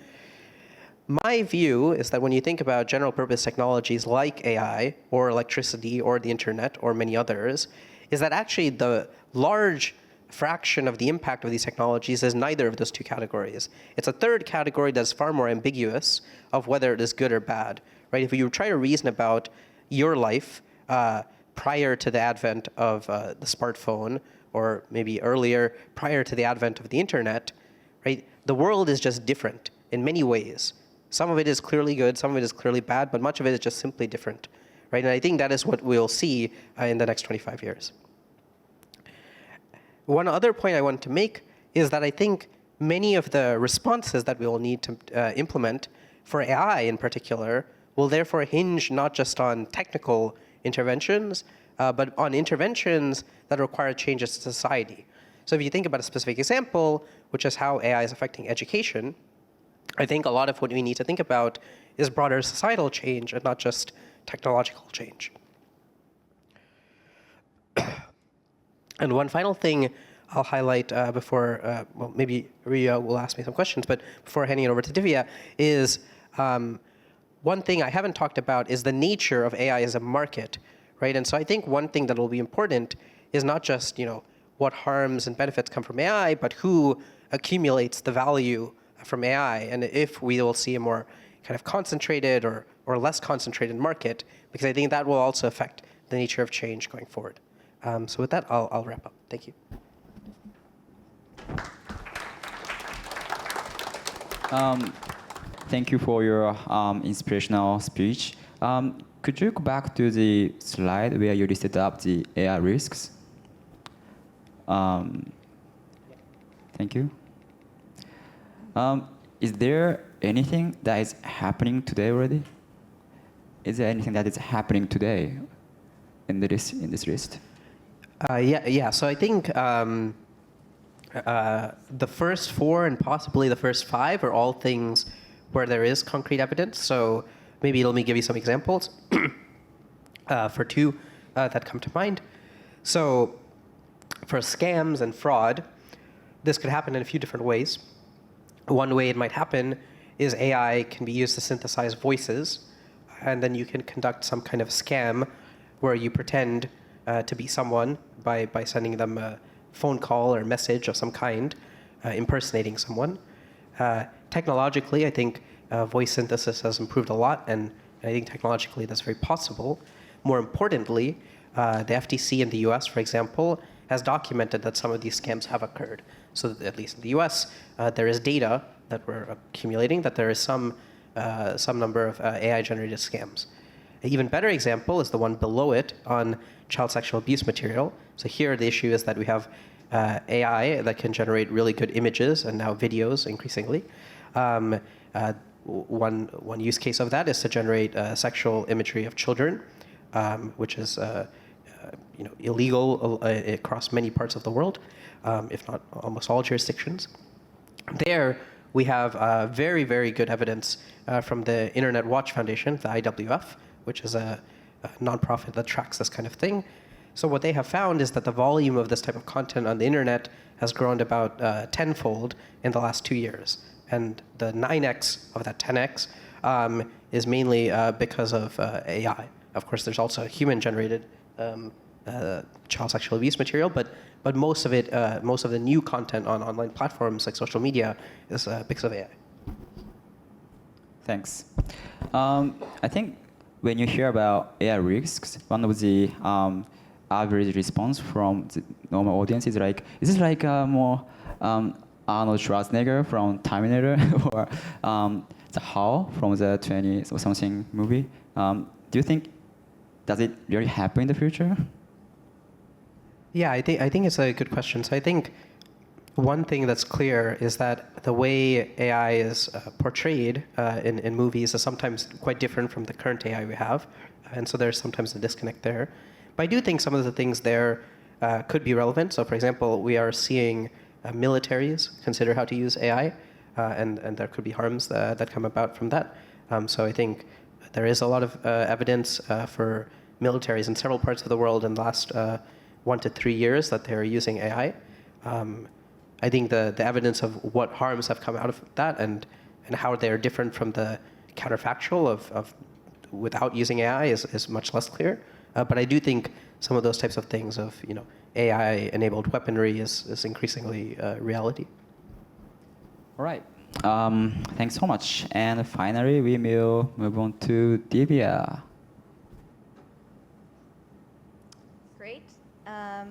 My view is that when you think about general purpose technologies like AI or electricity or the internet or many others, is that actually the large fraction of the impact of these technologies is neither of those two categories. It's a third category that's far more ambiguous of whether it is good or bad. Right? If you try to reason about your life prior to the advent of the smartphone, or maybe earlier, prior to the advent of the internet, right? The world is just different in many ways. Some of it is clearly good, some of it is clearly bad, but much of it is just simply different, right? And I think that is what we'll see in the next 25 years. One other point I wanted to make is that I think many of the responses that we will need to implement for AI in particular will therefore hinge not just on technical interventions, but on interventions that require changes to society. So if you think about a specific example, which is how AI is affecting education, I think a lot of what we need to think about is broader societal change and not just technological change. And one final thing I'll highlight before, well, maybe Ria will ask me some questions, but before handing it over to Divya, is one thing I haven't talked about is the nature of AI as a market, right? And so I think one thing that will be important is not just, what harms and benefits come from AI, but who accumulates the value from AI, and if we will see a more kind of concentrated or less concentrated market, because I think that will also affect the nature of change going forward. So with that, I'll wrap up. Thank you. Thank you for your inspirational speech. Could you go back to the slide where you listed up the AI risks? Thank you. Is there anything that is happening today already? Is there anything that is happening today in this list? Yeah. So I think the first four and possibly the first five are all things where there is concrete evidence. So maybe let me give you some examples. For two, that come to mind. So for scams and fraud, this could happen in a few different ways. One way it might happen is AI can be used to synthesize voices, and then you can conduct some kind of scam where you pretend to be someone by sending them a phone call or message of some kind, impersonating someone. Technologically, I think voice synthesis has improved a lot, and I think technologically that's very possible. More importantly, the FTC in the US, for example, has documented that some of these scams have occurred. So at least in the US, there is data that we're accumulating that there is some number of AI-generated scams. An even better example is the one below it on child sexual abuse material. So here the issue is that we have AI that can generate really good images and now videos increasingly. One use case of that is to generate sexual imagery of children, which is illegal across many parts of the world, if not almost all jurisdictions. There, we have very, very good evidence from the Internet Watch Foundation, the IWF, which is a nonprofit that tracks this kind of thing. So what they have found is that the volume of this type of content on the internet has grown about tenfold in the last 2 years. And the 9x of that 10x is mainly because of AI. Of course, there's also human-generated child sexual abuse material, but most of it, most of the new content on online platforms like social media is because of AI. Thanks. I think when you hear about AI risks, one of the average response from the normal audience is like, is this like more Arnold Schwarzenegger from Terminator or the HAL from the 20-something movie? Do you think, does it really happen in the future? Yeah, I think it's a good question. So I think one thing that's clear is that the way AI is portrayed in movies is sometimes quite different from the current AI we have. And so there's sometimes a disconnect there. But I do think some of the things there could be relevant. So for example, we are seeing militaries consider how to use AI, and there could be harms that come about from that. So I think there is a lot of evidence for militaries in several parts of the world in the last 1 to 3 years that they're using AI. I think the evidence of what harms have come out of that and how they're different from the counterfactual of without using AI is much less clear. But I do think some of those types of things of AI-enabled weaponry is increasingly reality. All right. Thanks so much. And finally, we will move on to Divya. Great. No.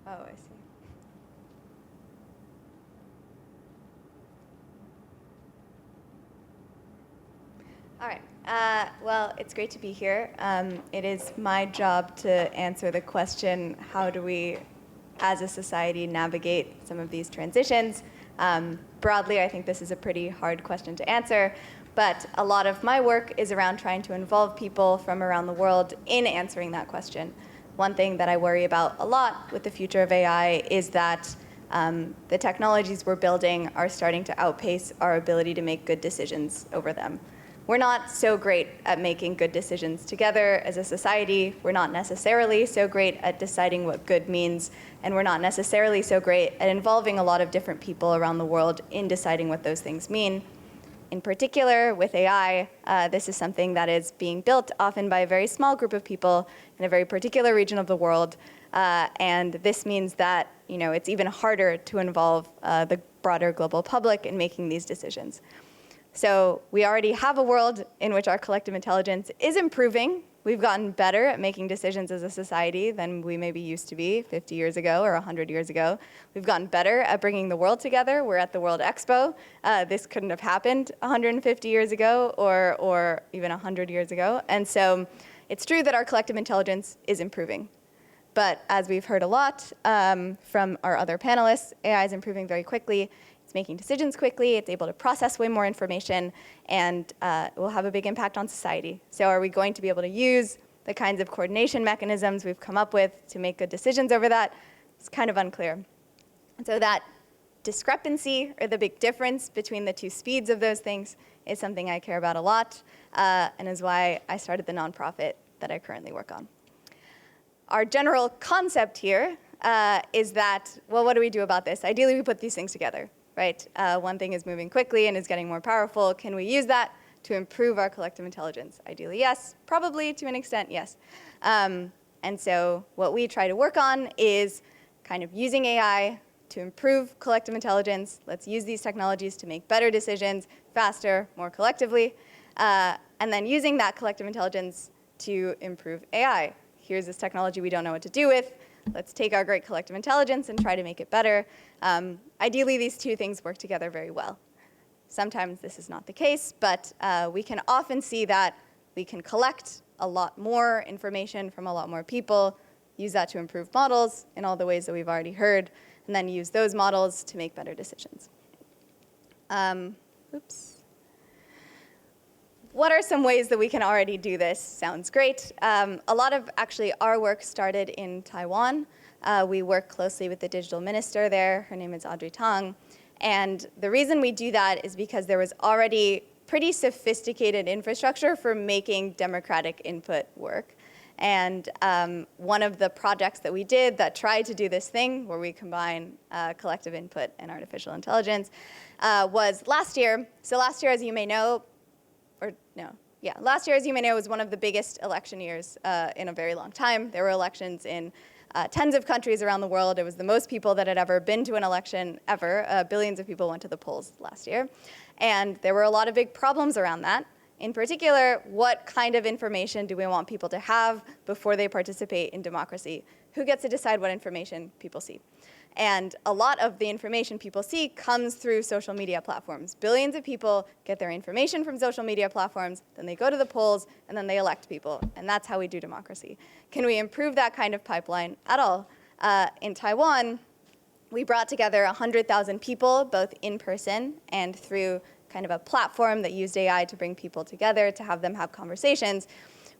Oh, I see. All right. Well, it's great to be here. It is my job to answer the question, how do we, as a society, navigate some of these transitions? Broadly, I think this is a pretty hard question to answer, but a lot of my work is around trying to involve people from around the world in answering that question. One thing that I worry about a lot with the future of AI is that the technologies we're building are starting to outpace our ability to make good decisions over them. We're not so great at making good decisions together as a society. We're not necessarily so great at deciding what good means, and we're not necessarily so great at involving a lot of different people around the world in deciding what those things mean. In particular, with AI, this is something that is being built often by a very small group of people in a very particular region of the world, and this means that it's even harder to involve the broader global public in making these decisions. So we already have a world in which our collective intelligence is improving. We've gotten better at making decisions as a society than we maybe used to be 50 years ago or 100 years ago. We've gotten better at bringing the world together. We're at the World Expo. This couldn't have happened 150 years ago or even 100 years ago. And so it's true that our collective intelligence is improving. But as we've heard a lot from our other panelists, AI is improving very quickly. It's making decisions quickly, it's able to process way more information, and will have a big impact on society. So are we going to be able to use the kinds of coordination mechanisms we've come up with to make good decisions over that? It's kind of unclear. And so that discrepancy or the big difference between the two speeds of those things is something I care about a lot, and is why I started the nonprofit that I currently work on. Our general concept here is that, well, what do we do about this? Ideally, we put these things together, right? One thing is moving quickly and is getting more powerful. Can we use that to improve our collective intelligence? Ideally, yes. Probably to an extent, yes. And so what we try to work on is kind of using AI to improve collective intelligence. Let's use these technologies to make better decisions faster, more collectively, and then using that collective intelligence to improve AI. Here's this technology we don't know what to do with. Let's take our great collective intelligence and try to make it better. Ideally, these two things work together very well. Sometimes this is not the case, but we can often see that we can collect a lot more information from a lot more people, use that to improve models in all the ways that we've already heard, and then use those models to make better decisions. What are some ways that we can already do this? Sounds great. A lot of actually our work started in Taiwan. We work closely with the digital minister there. Her name is Audrey Tang. And the reason we do that is because there was already pretty sophisticated infrastructure for making democratic input work. And one of the projects that we did that tried to do this thing, where we combine collective input and artificial intelligence, was last year. So last year, as you may know, last year, as you may know, was one of the biggest election years in a very long time. There were elections in tens of countries around the world. It was the most people that had ever been to an election ever. Billions of people went to the polls last year. And there were a lot of big problems around that. In particular, what kind of information do we want people to have before they participate in democracy? Who gets to decide what information people see? And a lot of the information people see comes through social media platforms. Billions of people get their information from social media platforms, then they go to the polls, and then they elect people. And that's how we do democracy. Can we improve that kind of pipeline at all? In Taiwan, we brought together 100,000 people, both in person and through kind of a platform that used AI to bring people together, to have them have conversations,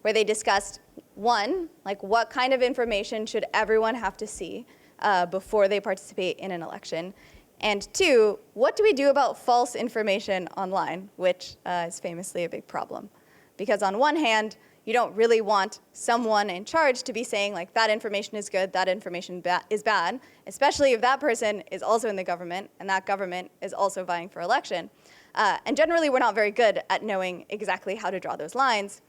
where they discussed, one, like what kind of information should everyone have to see before they participate in an election? And two, what do we do about false information online, which is famously a big problem? Because on one hand, you don't really want someone in charge to be saying, like, that information is good, that information is bad, especially if that person is also in the government, and that government is also vying for election. And generally, we're not very good at knowing exactly how to draw those lines.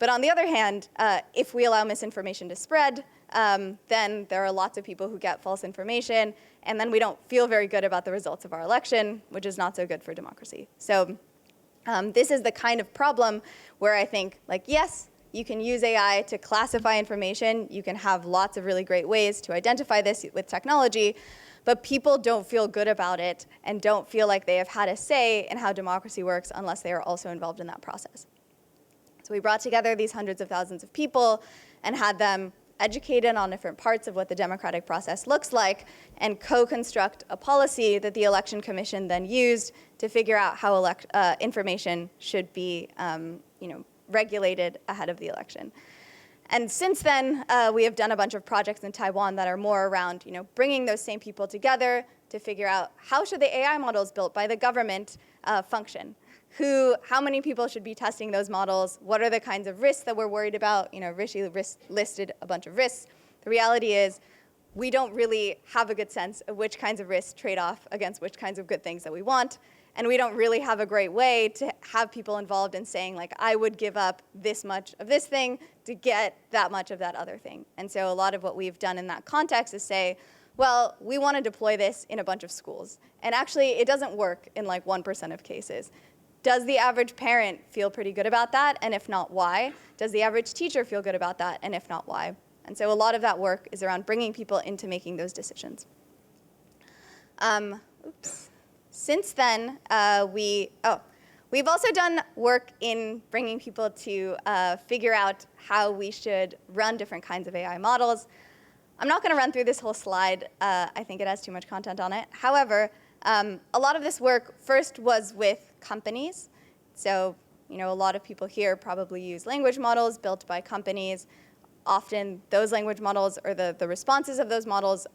But on the other hand, if we allow misinformation to spread, then there are lots of people who get false information, and then we don't feel very good about the results of our election, which is not so good for democracy. So this is the kind of problem where I think, like, yes, you can use AI to classify information. You can have lots of really great ways to identify this with technology, but people don't feel good about it and don't feel like they have had a say in how democracy works unless they are also involved in that process. So we brought together these hundreds of thousands of people and had them educated on different parts of what the democratic process looks like and co-construct a policy that the Election Commission then used to figure out how information should be regulated ahead of the election. And since then, we have done a bunch of projects in Taiwan that are more around bringing those same people together to figure out how should the AI models built by the government function. How many people should be testing those models? What are the kinds of risks that we're worried about? Rishi listed a bunch of risks. The reality is we don't really have a good sense of which kinds of risks trade off against which kinds of good things that we want. And we don't really have a great way to have people involved in saying, like, I would give up this much of this thing to get that much of that other thing. And so a lot of what we've done in that context is say, well, we want to deploy this in a bunch of schools. And actually, it doesn't work in like 1% of cases. Does the average parent feel pretty good about that? And if not, why? Does the average teacher feel good about that? And if not, why? And so a lot of that work is around bringing people into making those decisions. Since then, we've also done work in bringing people to figure out how we should run different kinds of AI models. I'm not going to run through this whole slide. I think it has too much content on it. However, a lot of this work first was with companies. So, a lot of people here probably use language models built by companies. Often, those language models or the responses of those models,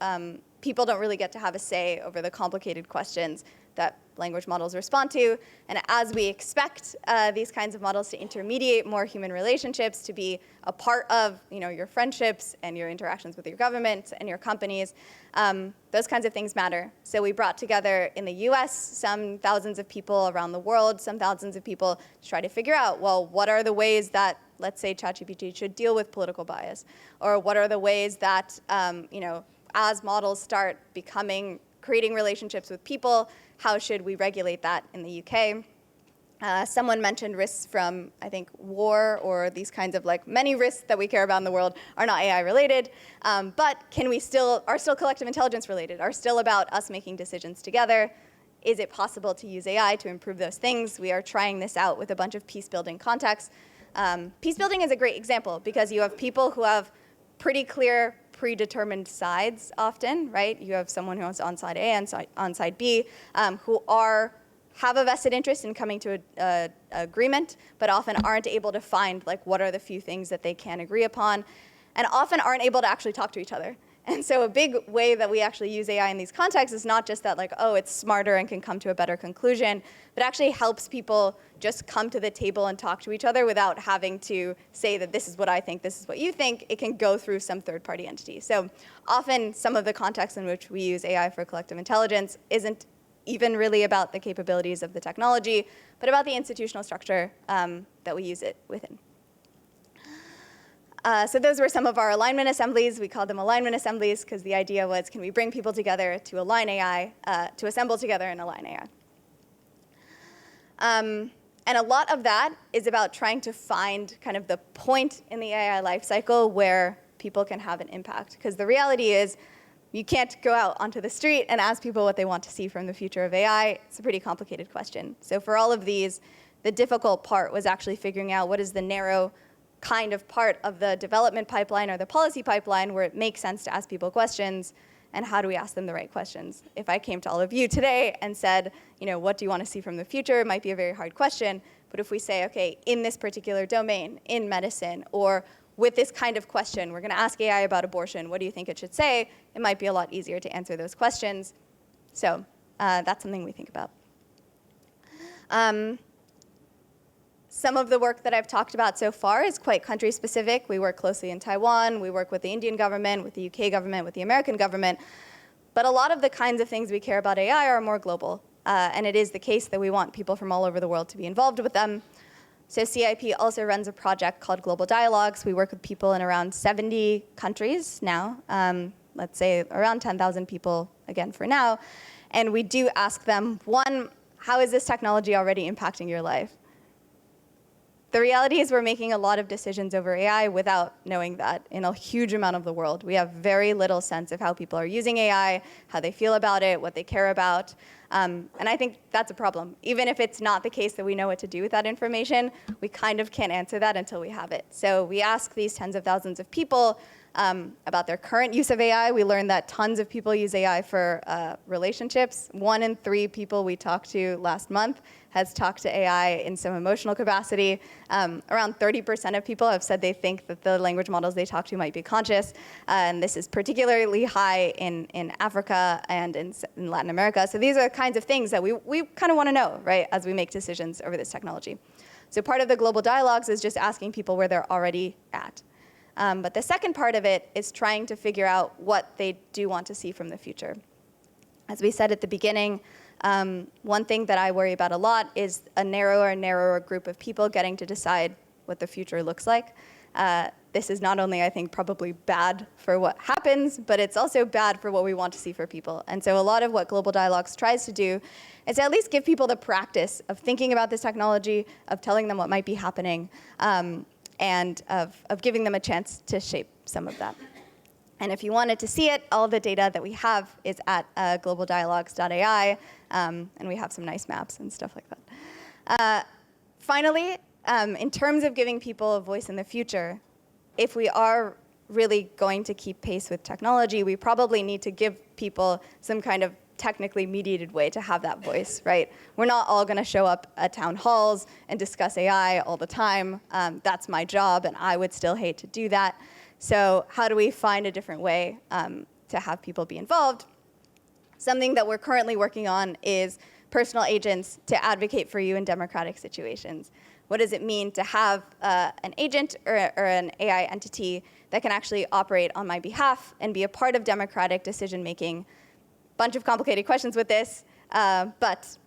people don't really get to have a say over the complicated questions that language models respond to. And as we expect these kinds of models to intermediate more human relationships, to be a part of your friendships and your interactions with your government and your companies, those kinds of things matter. So we brought together in the US some thousands of people around the world, some thousands of people to try to figure out, well, what are the ways that, let's say, ChatGPT should deal with political bias? Or what are the ways that, as models start creating relationships with people, how should we regulate that in the UK? Someone mentioned risks from, I think, war, or these kinds of many risks that we care about in the world are not AI related, but are still collective intelligence related, are still about us making decisions together. Is it possible to use AI to improve those things? We are trying this out with a bunch of peace building contexts. Peace building is a great example because you have people who have pretty clear predetermined sides often, right? You have someone who's on side A and on side B who have a vested interest in coming to an agreement, but often aren't able to find what are the few things that they can agree upon, and often aren't able to actually talk to each other. And so a big way that we actually use AI in these contexts is not just that it's smarter and can come to a better conclusion, but actually helps people just come to the table and talk to each other without having to say that this is what I think, this is what you think. It can go through some third-party entity. So often some of the contexts in which we use AI for collective intelligence isn't even really about the capabilities of the technology, but about the institutional structure that we use it within. So those were some of our alignment assemblies. We called them alignment assemblies because the idea was, can we bring people together to align AI, to assemble together and align AI? And a lot of that is about trying to find kind of the point in the AI lifecycle where people can have an impact. Because the reality is, you can't go out onto the street and ask people what they want to see from the future of AI. It's a pretty complicated question. So for all of these, the difficult part was actually figuring out what is the narrow kind of part of the development pipeline or the policy pipeline where it makes sense to ask people questions, and how do we ask them the right questions? If I came to all of you today and said, what do you want to see from the future? It might be a very hard question. But if we say, okay, in this particular domain, in medicine, or with this kind of question, we're going to ask AI about abortion, what do you think it should say? It might be a lot easier to answer those questions. So that's something we think about. Some of the work that I've talked about so far is quite country specific. We work closely in Taiwan. We work with the Indian government, with the UK government, with the American government. But a lot of the kinds of things we care about AI are more global. And it is the case that we want people from all over the world to be involved with them. So CIP also runs a project called Global Dialogues. We work with people in around 70 countries now, let's say around 10,000 people, again, for now. And we do ask them, one, how is this technology already impacting your life? The reality is we're making a lot of decisions over AI without knowing that in a huge amount of the world. We have very little sense of how people are using AI, how they feel about it, what they care about. And I think that's a problem. Even if it's not the case that we know what to do with that information, we kind of can't answer that until we have it. So we ask these tens of thousands of people about their current use of AI. We learned that tons of people use AI for relationships. 1 in 3 people we talked to last month has talked to AI in some emotional capacity. Around 30% of people have said they think that the language models they talk to might be conscious. And this is particularly high in Africa and in Latin America. So these are the kinds of things that we kind of want to know, right, as we make decisions over this technology. So part of the global dialogues is just asking people where they're already at. But the second part of it is trying to figure out what they do want to see from the future. As we said at the beginning, one thing that I worry about a lot is a narrower and narrower group of people getting to decide what the future looks like. This is not only, I think, probably bad for what happens, but it's also bad for what we want to see for people. And so a lot of what Global Dialogues tries to do is to at least give people the practice of thinking about this technology, of telling them what might be happening, and of giving them a chance to shape some of that. And if you wanted to see it, all the data that we have is at globaldialogues.ai, and we have some nice maps and stuff like that. Finally, in terms of giving people a voice in the future, if we are really going to keep pace with technology, we probably need to give people some kind of technically mediated way to have that voice, right? We're not all going to show up at town halls and discuss AI all the time. That's my job, and I would still hate to do that. So how do we find a different way to have people be involved? Something that we're currently working on is personal agents to advocate for you in democratic situations. What does it mean to have an agent or an AI entity that can actually operate on my behalf and be a part of democratic decision making? Bunch of complicated questions with this, but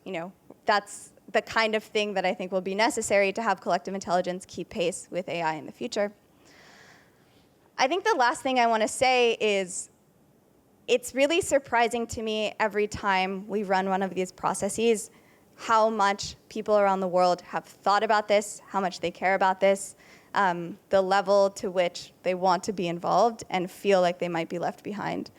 that's the kind of thing that I think will be necessary to have collective intelligence keep pace with AI in the future. I think the last thing I want to say is it's really surprising to me every time we run one of these processes how much people around the world have thought about this, how much they care about this, the level to which they want to be involved and feel like they might be left behind.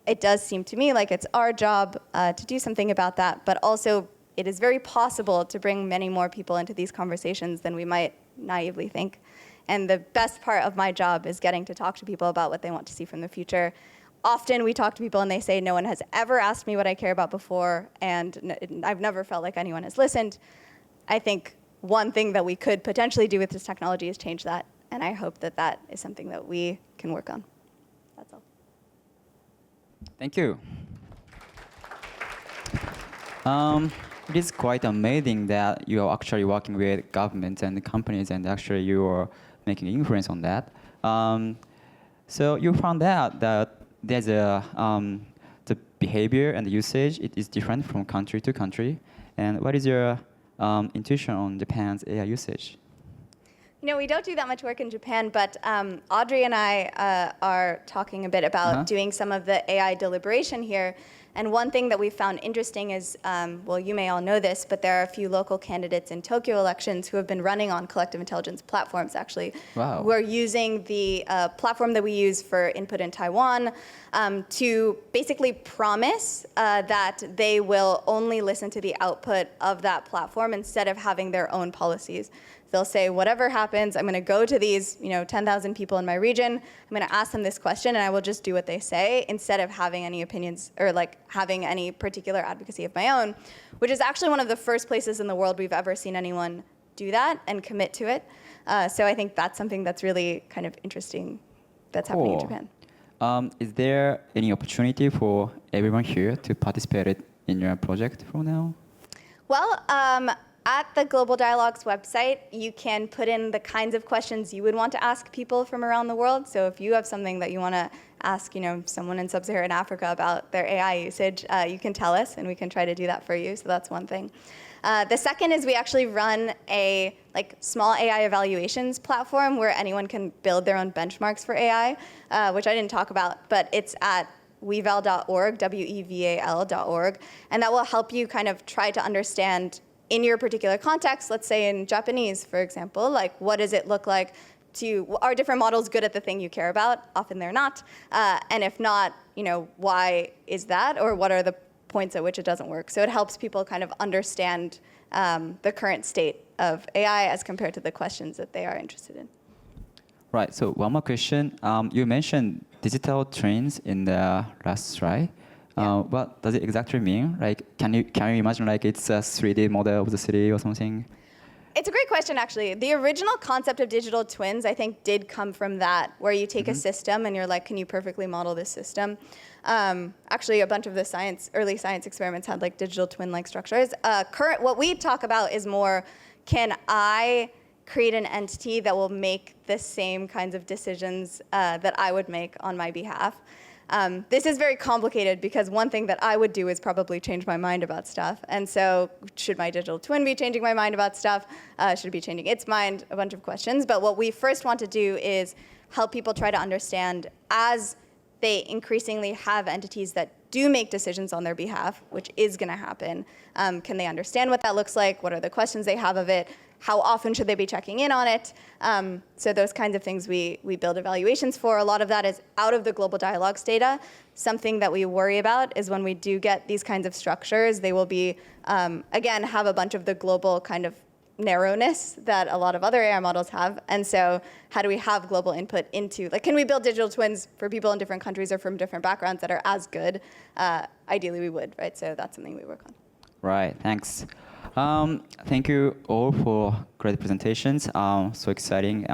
It does seem to me like it's our job to do something about that, but also it is very possible to bring many more people into these conversations than we might naively think. And the best part of my job is getting to talk to people about what they want to see from the future. Often we talk to people and they say, no one has ever asked me what I care about before, and I've never felt like anyone has listened. I think one thing that we could potentially do with this technology is change that, and I hope that that is something that we can work on. That's all. Thank you. It is quite amazing that you are actually working with governments and companies, and actually you are making influence on that. So you found out that there's the behavior and the usage it is different from country to country. And what is your intuition on Japan's AI usage? We don't do that much work in Japan, but Audrey and I are talking a bit about doing some of the AI deliberation here. And one thing that we found interesting is, well, you may all know this, but there are a few local candidates in Tokyo elections who have been running on collective intelligence platforms, actually. Wow. We're using the platform that we use for input in Taiwan to basically promise that they will only listen to the output of that platform instead of having their own policies. They'll say, whatever happens, I'm going to go to these 10,000 people in my region. I'm going to ask them this question, and I will just do what they say instead of having any opinions or having any particular advocacy of my own, which is actually one of the first places in the world we've ever seen anyone do that and commit to it. So I think that's something that's really kind of interesting that's happening in Japan. Is there any opportunity for everyone here to participate in your project from now? Well, at the Global Dialogues website, you can put in the kinds of questions you would want to ask people from around the world. So if you have something that you want to ask, someone in Sub-Saharan Africa about their AI usage, you can tell us, and we can try to do that for you. So that's one thing. The second is we actually run a small AI evaluations platform where anyone can build their own benchmarks for AI, which I didn't talk about, but it's at weval.org, weval.org, and that will help you kind of try to understand in your particular context, let's say in Japanese, for example, what does it look like are different models good at the thing you care about? Often they're not. And if not, why is that? Or what are the points at which it doesn't work? So it helps people kind of understand the current state of AI as compared to the questions that they are interested in. Right, so one more question. You mentioned digital twins in the last slide. What does it exactly mean? Can you imagine it's a 3D model of the city or something? It's a great question, actually. The original concept of digital twins, I think, did come from that, where you take a system and you're like, can you perfectly model this system? Actually, a bunch of the early science experiments had digital twin-like structures. What we talk about is more, can I create an entity that will make the same kinds of decisions that I would make on my behalf? This is very complicated because one thing that I would do is probably change my mind about stuff. And so should my digital twin be changing my mind about stuff? Should it be changing its mind? A bunch of questions. But what we first want to do is help people try to understand, as they increasingly have entities that do make decisions on their behalf, which is going to happen, can they understand what that looks like? What are the questions they have of it? How often should they be checking in on it? So those kinds of things we build evaluations for. A lot of that is out of the Global Dialogues data. Something that we worry about is when we do get these kinds of structures, they will be, again, have a bunch of the global kind of narrowness that a lot of other AI models have. And so how do we have global input into, can we build digital twins for people in different countries or from different backgrounds that are as good? Ideally, we would, right? So that's something we work on. Right, thanks. Thank you all for great presentations. So exciting.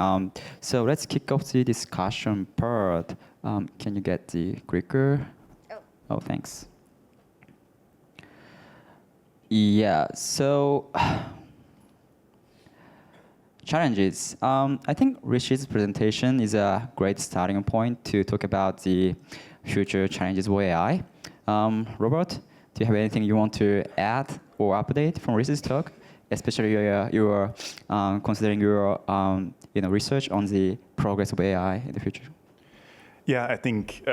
So let's kick off the discussion part. Can you get the clicker? Oh. Oh, thanks. Yeah, so challenges. I think Rishi's presentation is a great starting point to talk about the future challenges of AI. Robert, do you have anything you want to add or update from Rishi's talk? Especially you're considering your research on the progress of AI in the future. Yeah, I think,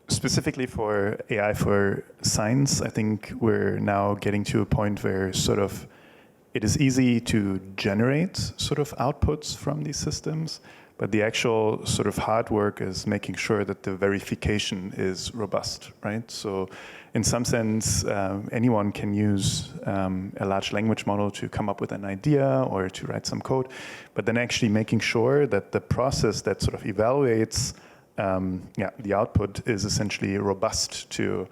specifically for AI for science, I think we're now getting to a point where sort of it is easy to generate sort of outputs from these systems, but the actual sort of hard work is making sure that the verification is robust, right? So in some sense, anyone can use a large language model to come up with an idea or to write some code, but then actually making sure that the process that sort of evaluates the output is essentially robust to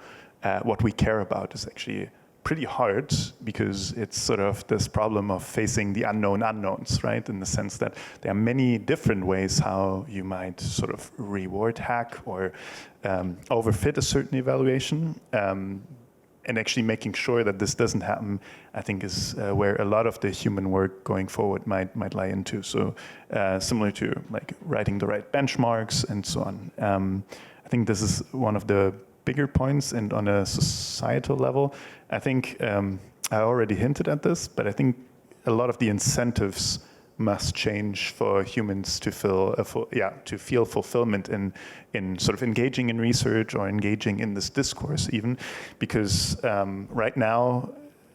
what we care about is actually pretty hard, because it's sort of this problem of facing the unknown unknowns, right? In the sense that there are many different ways how you might sort of reward hack or overfit a certain evaluation. And actually making sure that this doesn't happen, I think, is where a lot of the human work going forward might lie into. So similar to like writing the right benchmarks and so on. I think this is one of the bigger points, and on a societal level, I think I already hinted at this, but I think a lot of the incentives must change for humans to feel fulfillment in sort of engaging in research or engaging in this discourse even, because right now,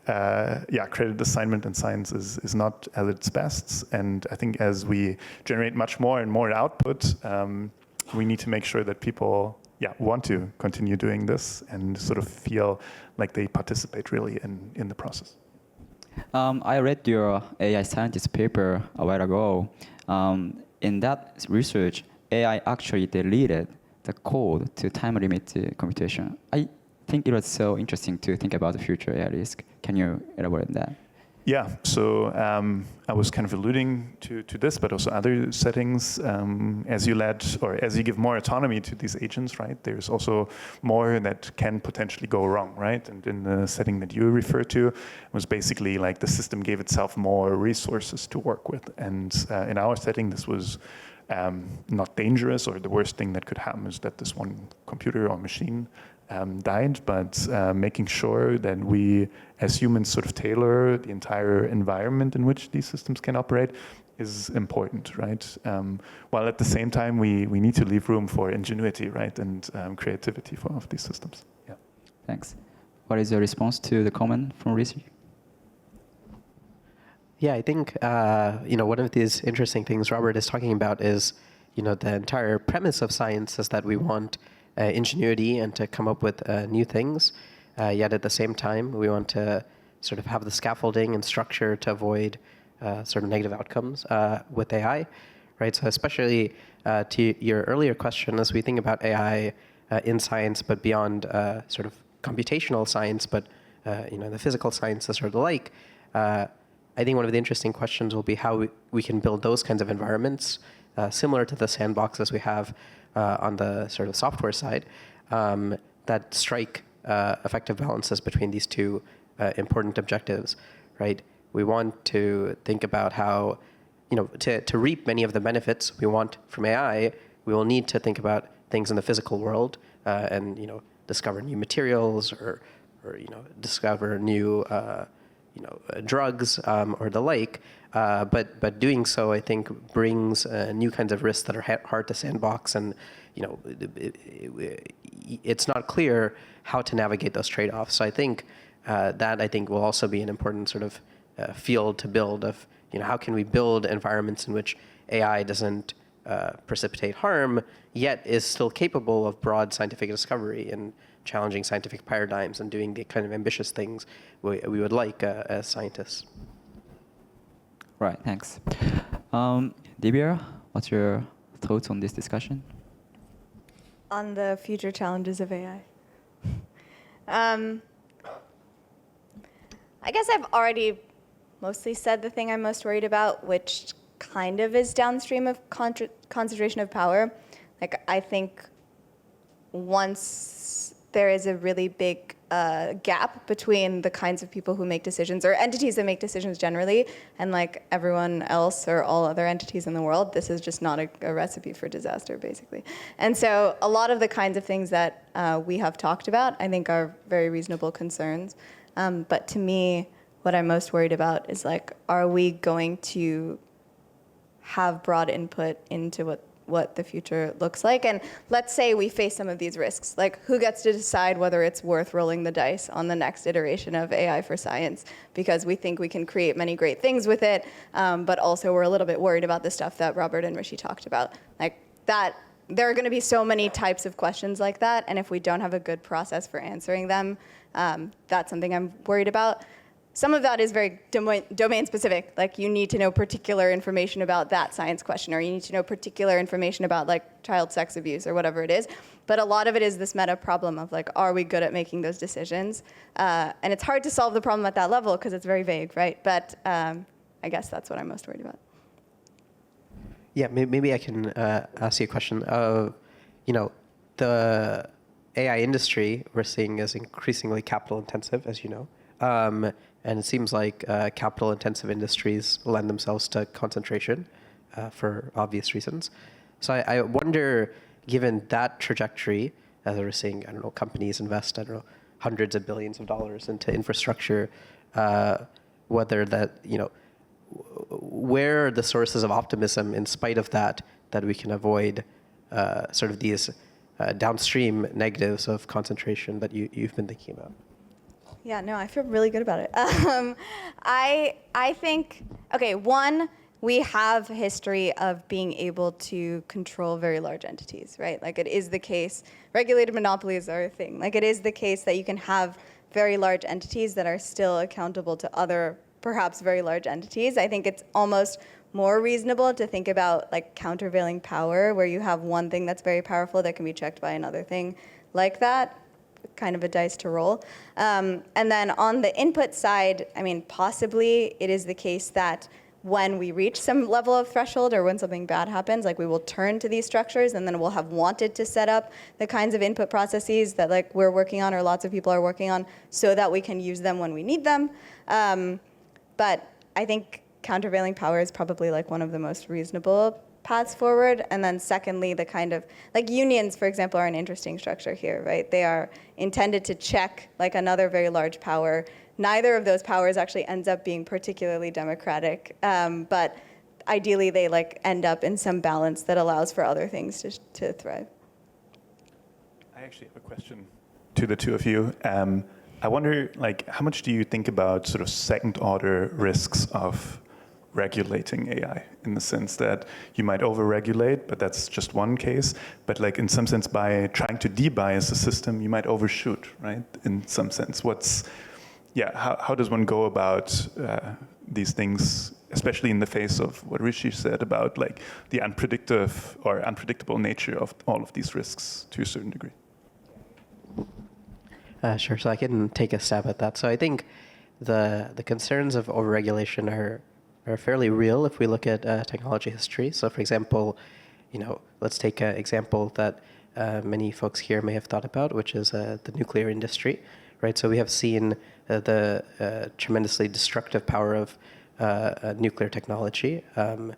credit assignment in science is not at its best, and I think as we generate much more and more output, we need to make sure that people want to continue doing this and sort of feel like they participate really in the process. I read your AI scientist paper a while ago. In that research, AI actually deleted the code to time limit computation. I think it was so interesting to think about the future AI risk. Can you elaborate on that? Yeah, so I was kind of alluding to this, but also other settings. As you give more autonomy to these agents, right, there's also more that can potentially go wrong, right? And in the setting that you refer to, it was basically like the system gave itself more resources to work with. And in our setting, this was not dangerous, or the worst thing that could happen is that this one computer or machine died, but making sure that we, as humans, sort of tailor the entire environment in which these systems can operate is important, right? While at the same time, we need to leave room for ingenuity, right, and creativity of these systems. Yeah. Thanks. What is your response to the comment from Rishi? Yeah, I think one of these interesting things Robert is talking about is the entire premise of science is that we want ingenuity and to come up with new things. Yet at the same time, we want to sort of have the scaffolding and structure to avoid sort of negative outcomes with AI, right? So especially to your earlier question, as we think about AI in science, but beyond sort of computational science, but the physical sciences or the like, I think one of the interesting questions will be how we can build those kinds of environments similar to the sandboxes we have on the sort of software side that strike effective balances between these two important objectives, right? We want to think about how, to reap many of the benefits we want from AI, we will need to think about things in the physical world and, discover new materials or discover new, drugs or the like. But doing so, I think, brings new kinds of risks that are hard to sandbox, and it's not clear how to navigate those trade-offs. So I think that will also be an important sort of field to build of how can we build environments in which AI doesn't precipitate harm, yet is still capable of broad scientific discovery and challenging scientific paradigms and doing the kind of ambitious things we would like as scientists. Right, thanks. Divya, what's your thoughts on this discussion? On the future challenges of AI. I guess I've already mostly said the thing I'm most worried about, which kind of is downstream of concentration of power. Like, I think once there is a really big gap between the kinds of people who make decisions, or entities that make decisions generally, and like everyone else or all other entities in the world. This is just not a recipe for disaster, basically. And so a lot of the kinds of things that we have talked about, I think, are very reasonable concerns. But to me, what I'm most worried about is like, are we going to have broad input into what the future looks like? And let's say we face some of these risks. Like, who gets to decide whether it's worth rolling the dice on the next iteration of AI for science? Because we think we can create many great things with it, but also we're a little bit worried about the stuff that Robert and Rishi talked about. Like that, there are going to be so many types of questions like that, and if we don't have a good process for answering them, that's something I'm worried about. Some of that is very domain specific, like you need to know particular information about that science question, or you need to know particular information about like child sex abuse or whatever it is. But a lot of it is this meta problem of like, are we good at making those decisions? And it's hard to solve the problem at that level because it's very vague, right? But I guess that's what I'm most worried about. Yeah, maybe I can ask you a question. The AI industry we're seeing is increasingly capital intensive, as you know. And it seems like capital-intensive industries lend themselves to concentration for obvious reasons. So I wonder, given that trajectory, as we're seeing, I don't know, companies invest, I don't know, hundreds of billions of dollars into infrastructure, whether that, where are the sources of optimism in spite of that we can avoid sort of these downstream negatives of concentration that you've been thinking about? Yeah, no, I feel really good about it. I think, okay, one, we have a history of being able to control very large entities, right? Like it is the case, regulated monopolies are a thing. Like it is the case that you can have very large entities that are still accountable to other, perhaps very large entities. I think it's almost more reasonable to think about like countervailing power, where you have one thing that's very powerful that can be checked by another thing like that. Kind of a dice to roll. And then on the input side, I mean, possibly it is the case that when we reach some level of threshold or when something bad happens, like we will turn to these structures and then we'll have wanted to set up the kinds of input processes that like we're working on or lots of people are working on so that we can use them when we need them. But I think countervailing power is probably like one of the most reasonable paths forward. And then secondly, the kind of, like unions, for example, are an interesting structure here, right? They are intended to check like another very large power. Neither of those powers actually ends up being particularly democratic, but ideally they like end up in some balance that allows for other things to thrive. I actually have a question to the two of you. I wonder, like, how much do you think about sort of second order risks of regulating AI, in the sense that you might over-regulate, but that's just one case. But like in some sense, by trying to de-bias a system, you might overshoot, right? In some sense, how does one go about these things, especially in the face of what Rishi said about like the unpredictable nature of all of these risks to a certain degree? Sure, so I can take a stab at that. So I think the concerns of overregulation are fairly real if we look at technology history. So for example, let's take an example that many folks here may have thought about, which is the nuclear industry, right? So we have seen the tremendously destructive power of nuclear technology on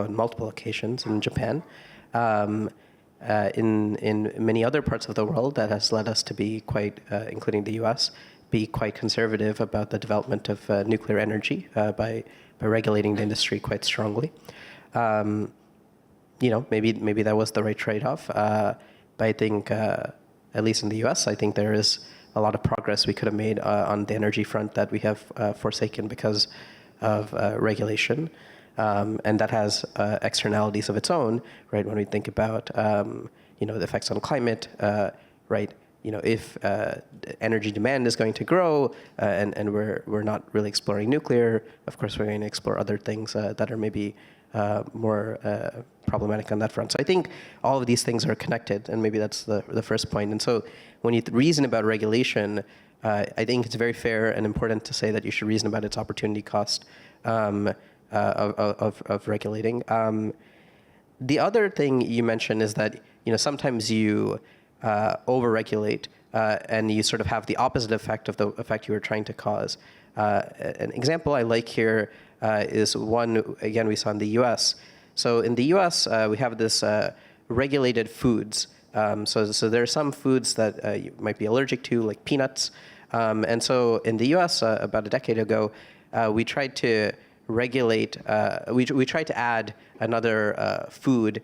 multiple occasions in Japan. In many other parts of the world, that has led us to be quite, including the U.S., be quite conservative about the development of nuclear energy by regulating the industry quite strongly. Maybe that was the right trade-off. But I think, at least in the U.S., I think there is a lot of progress we could have made on the energy front that we have forsaken because of regulation. And that has externalities of its own, right? When we think about, the effects on climate, right? If energy demand is going to grow and we're not really exploring nuclear, of course we're going to explore other things that are maybe more problematic on that front. So I think all of these things are connected, and maybe that's the first point. And so when you reason about regulation, I think it's very fair and important to say that you should reason about its opportunity cost of regulating. The other thing you mentioned is that sometimes you overregulate and you sort of have the opposite effect of the effect you were trying to cause. An example I like here is one, again, we saw in the US. So in the US, we have this regulated foods. So there are some foods that you might be allergic to, like peanuts. And so in the US, about a decade ago, we tried to regulate, we tried to add another food,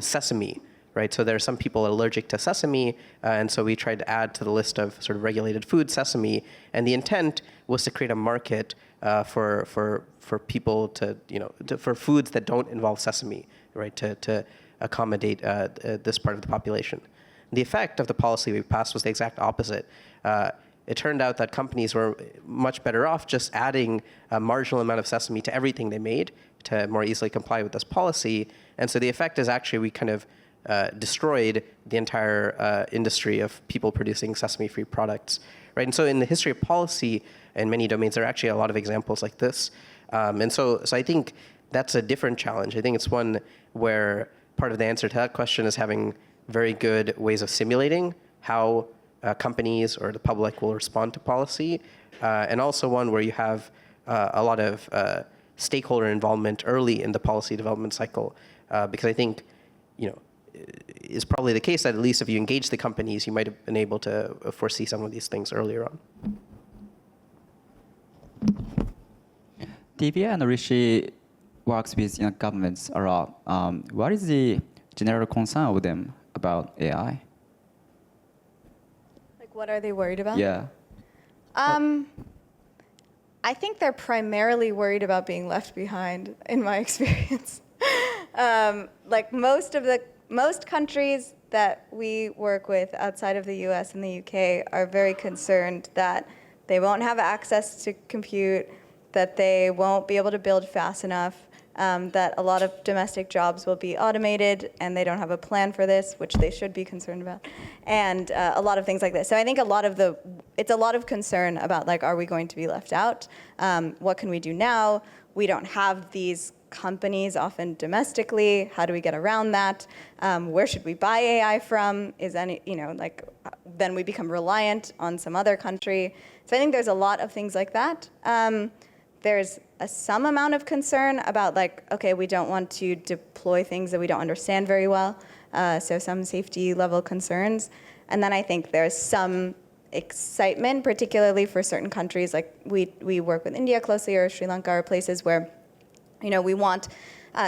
sesame, right? So there are some people allergic to sesame, and so we tried to add to the list of sort of regulated food sesame. And the intent was to create a market for people to, for foods that don't involve sesame, right? To accommodate this part of the population. The effect of the policy we passed was the exact opposite. It turned out that companies were much better off just adding a marginal amount of sesame to everything they made to more easily comply with this policy. And so the effect is actually we kind of destroyed the entire industry of people producing sesame-free products, right? And so in the history of policy in many domains, there are actually a lot of examples like this. And so I think that's a different challenge. I think it's one where part of the answer to that question is having very good ways of simulating how companies or the public will respond to policy, and also one where you have a lot of stakeholder involvement early in the policy development cycle, because I think, it's probably the case that at least if you engage the companies, you might have been able to foresee some of these things earlier on. Divya and Rishi works with governments a lot. What is the general concern of them about AI? Like, what are they worried about? Yeah. I think they're primarily worried about being left behind, in my experience. Like most countries that we work with outside of the US and the UK are very concerned that they won't have access to compute, that they won't be able to build fast enough, that a lot of domestic jobs will be automated, and they don't have a plan for this, which they should be concerned about, and a lot of things like this. So I think it's a lot of concern about, like, are we going to be left out? What can we do now? We don't have these companies often domestically. How do we get around that? Where should we buy AI from? Is any, then we become reliant on some other country. So I think there's a lot of things like that. There's some amount of concern about, okay, we don't want to deploy things that we don't understand very well. So some safety level concerns. And then I think there's some excitement, particularly for certain countries. Like we work with India closely, or Sri Lanka, or places where, we want,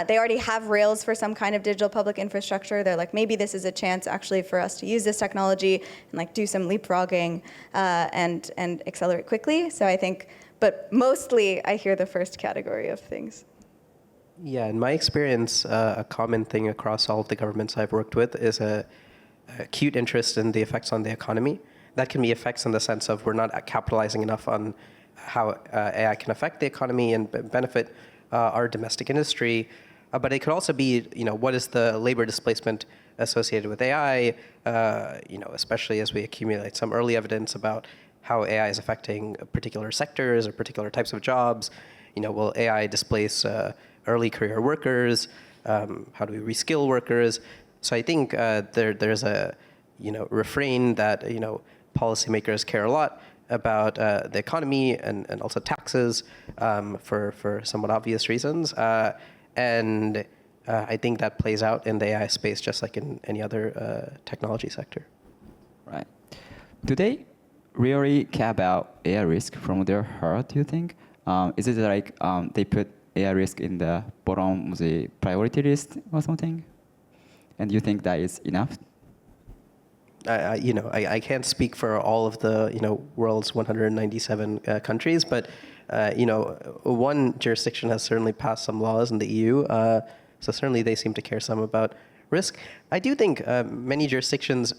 they already have Rails for some kind of digital public infrastructure. They're like, maybe this is a chance actually for us to use this technology and do some leapfrogging and accelerate quickly. So I think, but mostly I hear the first category of things. Yeah, in my experience, a common thing across all of the governments I've worked with is a acute interest in the effects on the economy. That can be effects in the sense of we're not capitalizing enough on how AI can affect the economy and benefit our domestic industry. But it could also be, what is the labor displacement associated with AI, especially as we accumulate some early evidence about how AI is affecting particular sectors or particular types of jobs. Will AI displace early career workers? How do we reskill workers? So I think there's a refrain that policymakers care a lot about the economy and also taxes for somewhat obvious reasons. And I think that plays out in the AI space just like in any other technology sector. Right. Do they really care about AI risk from their heart, do you think? Is it like they put AI risk in the bottom of the priority list or something? And do you think that is enough? I can't speak for all of the world's 197 countries, but one jurisdiction has certainly passed some laws in the EU, so certainly they seem to care some about risk. I do think many jurisdictions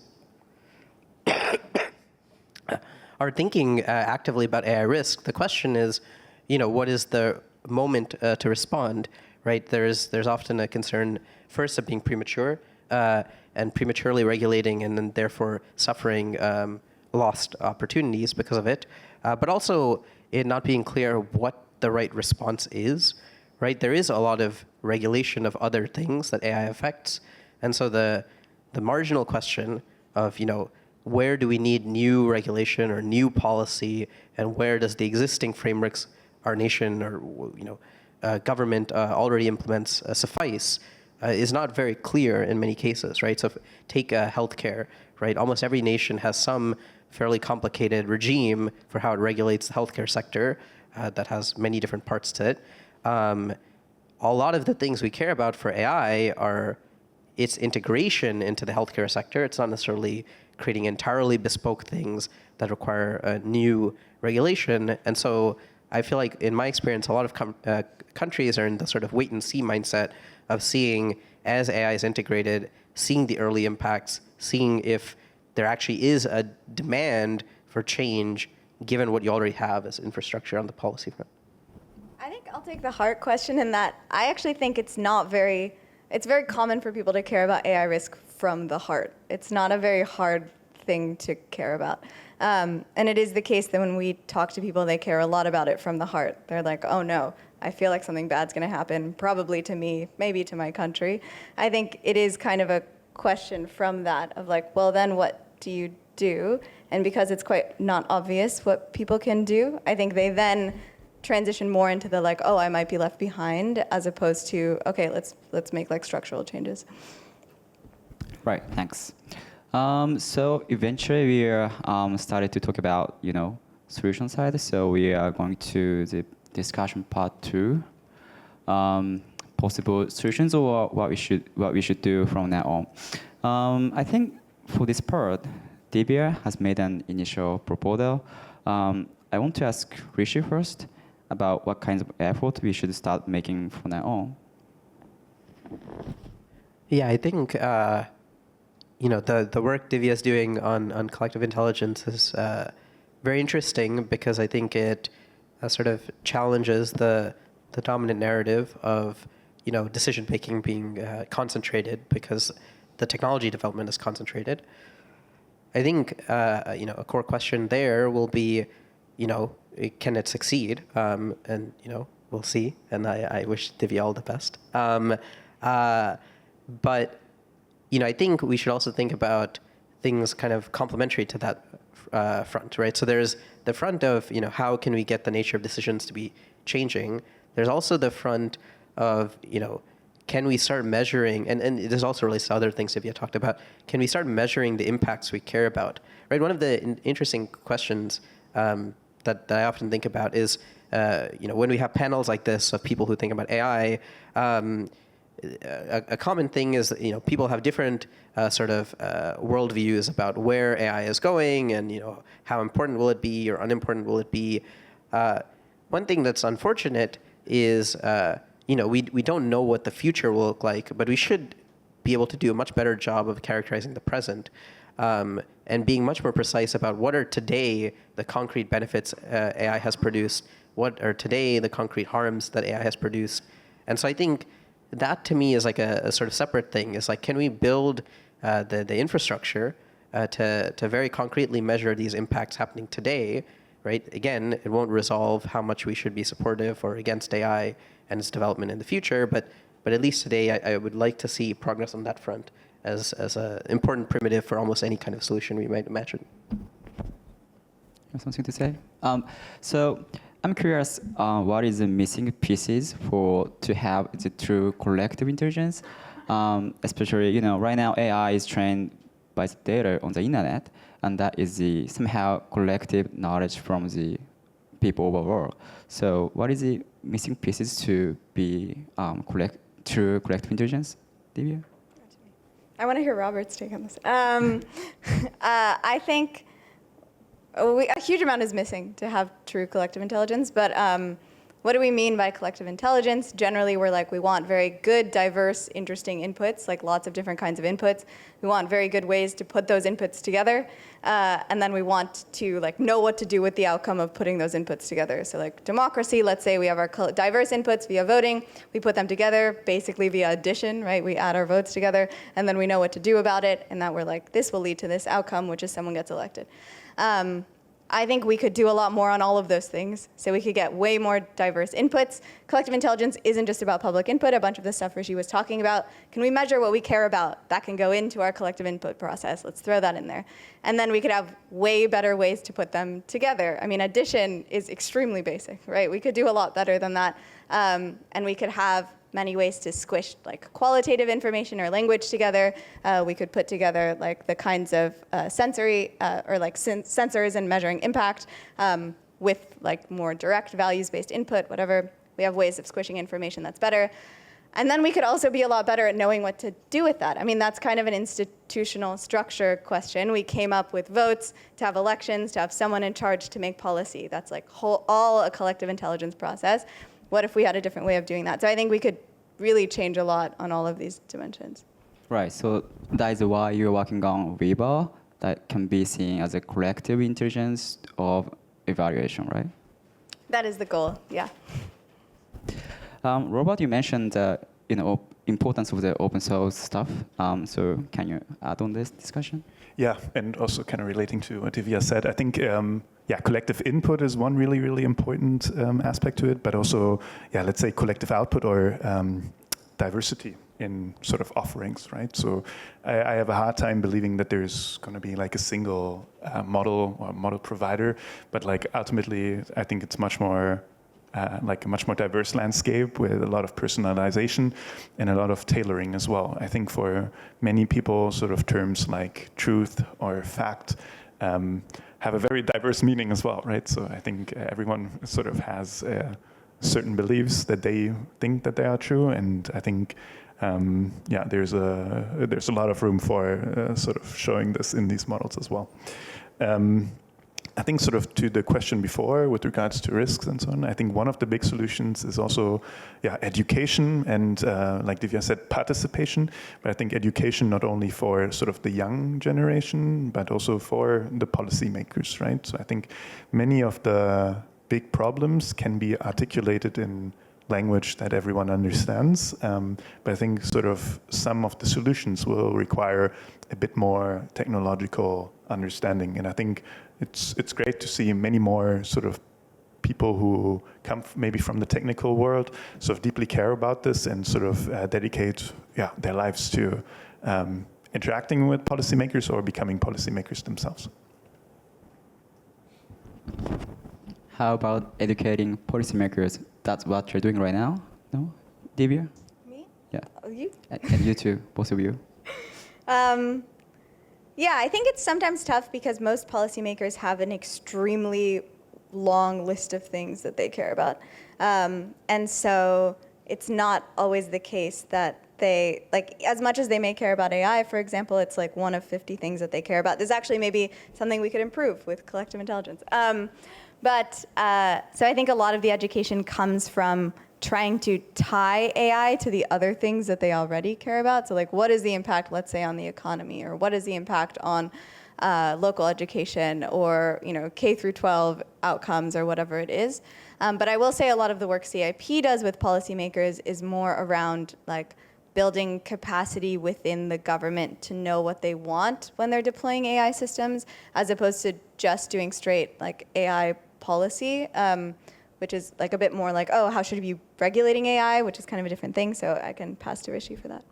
are thinking actively about AI risk. The question is, what is the moment to respond, right? There's often a concern first of being premature and prematurely regulating and then therefore suffering lost opportunities because of it, but also it not being clear what the right response is, right? There is a lot of regulation of other things that AI affects, and so the marginal question of, where do we need new regulation or new policy, and where does the existing frameworks our nation or government already implements suffice, is not very clear in many cases, right? So take healthcare, right? Almost every nation has some fairly complicated regime for how it regulates the healthcare sector that has many different parts to it. A lot of the things we care about for AI are its integration into the healthcare sector. It's not necessarily creating entirely bespoke things that require a new regulation. And so I feel like, in my experience, a lot of countries are in the sort of wait and see mindset of seeing, as AI is integrated, seeing the early impacts, seeing if there actually is a demand for change given what you already have as infrastructure on the policy front. I think I'll take the heart question in that I actually think it's very common for people to care about AI risk from the heart. It's not a very hard thing to care about. And it is the case that when we talk to people, they care a lot about it from the heart. They're like, oh no, I feel like something bad's gonna happen, probably to me, maybe to my country. I think it is kind of a question from that of like, well then what do you do? And because it's quite not obvious what people can do, I think they then transition more into the like, oh, I might be left behind, as opposed to, okay, let's make like structural changes. Right, thanks. So eventually we started to talk about, solution side. So we are going to the discussion part 2, possible solutions or what we should do from now on. I think for this part, Divya has made an initial proposal. I want to ask Rishi first about what kinds of effort we should start making from now on. Yeah, I think the work Divya is doing on collective intelligence is very interesting, because I think it sort of challenges the dominant narrative of decision making being concentrated because the technology development is concentrated. I think a core question there will be, can it succeed? And we'll see. And I wish Divya all the best. But I think we should also think about things kind of complementary to that front, right? So there's the front of how can we get the nature of decisions to be changing. There's also the front of can we start measuring, and this also relates to other things Divya talked about, can we start measuring the impacts we care about, right? One of the interesting questions that I often think about is, when we have panels like this of people who think about AI, a common thing is that, people have different sort of worldviews about where AI is going and, how important will it be or unimportant will it be. One thing that's unfortunate is, we don't know what the future will look like, but we should be able to do a much better job of characterizing the present and being much more precise about what are today the concrete benefits AI has produced, what are today the concrete harms that AI has produced. And so I think that to me is like a sort of separate thing. It's like, can we build the infrastructure to very concretely measure these impacts happening today, right? Again, it won't resolve how much we should be supportive or against AI and its development in the future, but at least today I would like to see progress on that front as an important primitive for almost any kind of solution we might imagine. You have something to say? So I'm curious, what is the missing pieces to have the true collective intelligence? Especially, right now AI is trained by the data on the internet, and that is the somehow collective knowledge from the people overall. So what is the missing pieces to be true collective intelligence, Divya? I want to hear Robert's take on this. I think a huge amount is missing to have true collective intelligence, but what do we mean by collective intelligence? Generally, we want very good, diverse, interesting inputs, like lots of different kinds of inputs. We want very good ways to put those inputs together, and then we want to know what to do with the outcome of putting those inputs together. So democracy, let's say we have our diverse inputs via voting, we put them together basically via addition, right? We add our votes together, and then we know what to do about it, and that we're this will lead to this outcome, which is someone gets elected. I think we could do a lot more on all of those things. So we could get way more diverse inputs. Collective intelligence isn't just about public input, a bunch of the stuff Rishi was talking about. Can we measure what we care about? That can go into our collective input process. Let's throw that in there. And then we could have way better ways to put them together. I mean, addition is extremely basic, right? We could do a lot better than that. And we could have many ways to squish like qualitative information or language together. We could put together like the kinds of sensory or like sensors and measuring impact with like more direct values-based input, whatever. We have ways of squishing information that's better. And then we could also be a lot better at knowing what to do with that. I mean, that's kind of an institutional structure question. We came up with votes to have elections, to have someone in charge to make policy. That's like all a collective intelligence process. What if we had a different way of doing that? So I think we could really change a lot on all of these dimensions. Right, so that is why you're working on Weber that can be seen as a collective intelligence of evaluation, right? That is the goal, yeah. Robert, you mentioned the importance of the open source stuff. So can you add on this discussion? Yeah, and also kind of relating to what Divya said, I think collective input is one really, really important aspect to it, but also, let's say collective output or diversity in sort of offerings, right? So I have a hard time believing that there's going to be like a single model or model provider, but like ultimately, I think it's much more like a much more diverse landscape with a lot of personalization and a lot of tailoring as well. I think for many people, sort of terms like truth or fact have a very diverse meaning as well, right? So I think everyone sort of has certain beliefs that they think that they are true, and I think there's a lot of room for sort of showing this in these models as well. I think sort of to the question before with regards to risks and so on, I think one of the big solutions is also education and like Divya said, participation. But I think education not only for sort of the young generation, but also for the policymakers, right? So I think many of the big problems can be articulated in language that everyone understands. But I think sort of some of the solutions will require a bit more technological understanding. And I think it's great to see many more sort of people who come maybe from the technical world, sort of deeply care about this and sort of dedicate their lives to interacting with policymakers or becoming policymakers themselves. How about educating policymakers? That's what you're doing right now, no? Divya? Me? Yeah. Oh, you? And you too, both of you. I think it's sometimes tough because most policymakers have an extremely long list of things that they care about. And so it's not always the case that they, like, as much as they may care about AI, for example, it's like one of 50 things that they care about. There's actually maybe something we could improve with collective intelligence. So I think a lot of the education comes from trying to tie AI to the other things that they already care about. So like, what is the impact, let's say, on the economy, or what is the impact on local education, or K through 12 outcomes, or whatever it is. But I will say a lot of the work CIP does with policymakers is more around like building capacity within the government to know what they want when they're deploying AI systems, as opposed to just doing straight like AI policy. Which is like a bit more like, oh, how should we be regulating AI, which is kind of a different thing. So I can pass to Rishi for that.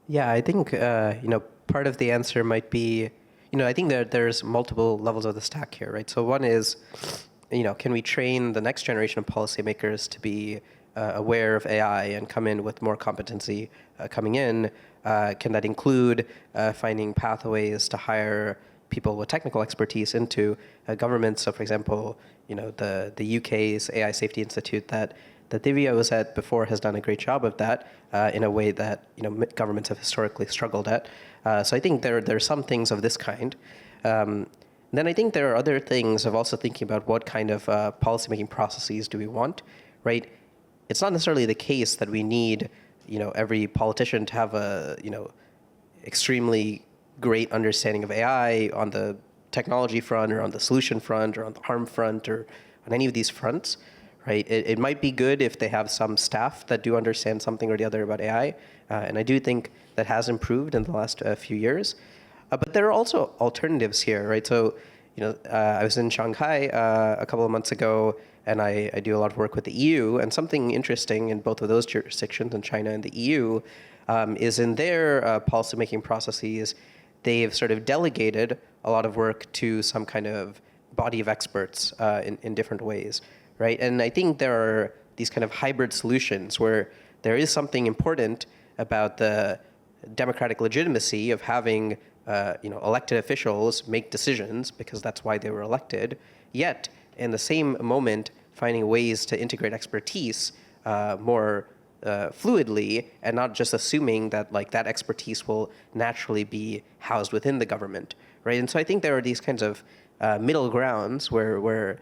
Yeah, I think part of the answer might be, I think there's multiple levels of the stack here, right? So one is, can we train the next generation of policymakers to be aware of AI and come in with more competency coming in? Can that include finding pathways to hire people with technical expertise into government? So, for example, the UK's AI Safety Institute that Divya was at before has done a great job of that in a way that governments have historically struggled at. So I think there are some things of this kind. Then I think there are other things of also thinking about what kind of policymaking processes do we want, right? It's not necessarily the case that we need every politician to have a extremely great understanding of AI on the technology front, or on the solution front, or on the harm front, or on any of these fronts, right? It might be good if they have some staff that do understand something or the other about AI, and I do think that has improved in the last few years. But there are also alternatives here, right? So, I was in Shanghai a couple of months ago, and I do a lot of work with the EU. And something interesting in both of those jurisdictions, in China and the EU, is in their policymaking processes, they've sort of delegated a lot of work to some kind of body of experts in different ways, right? And I think there are these kind of hybrid solutions where there is something important about the democratic legitimacy of having elected officials make decisions because that's why they were elected, yet in the same moment finding ways to integrate expertise more fluidly and not just assuming that like that expertise will naturally be housed within the government, right? And so I think there are these kinds of middle grounds where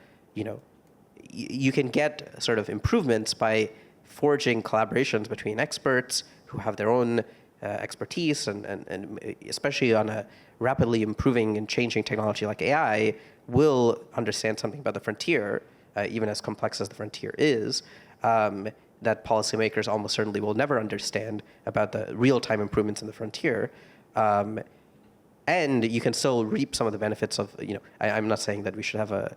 you can get sort of improvements by forging collaborations between experts who have their own expertise and especially on a rapidly improving and changing technology like AI will understand something about the frontier, even as complex as the frontier is, that policymakers almost certainly will never understand about the real-time improvements in the frontier. And you can still reap some of the benefits of, I'm not saying that we should have a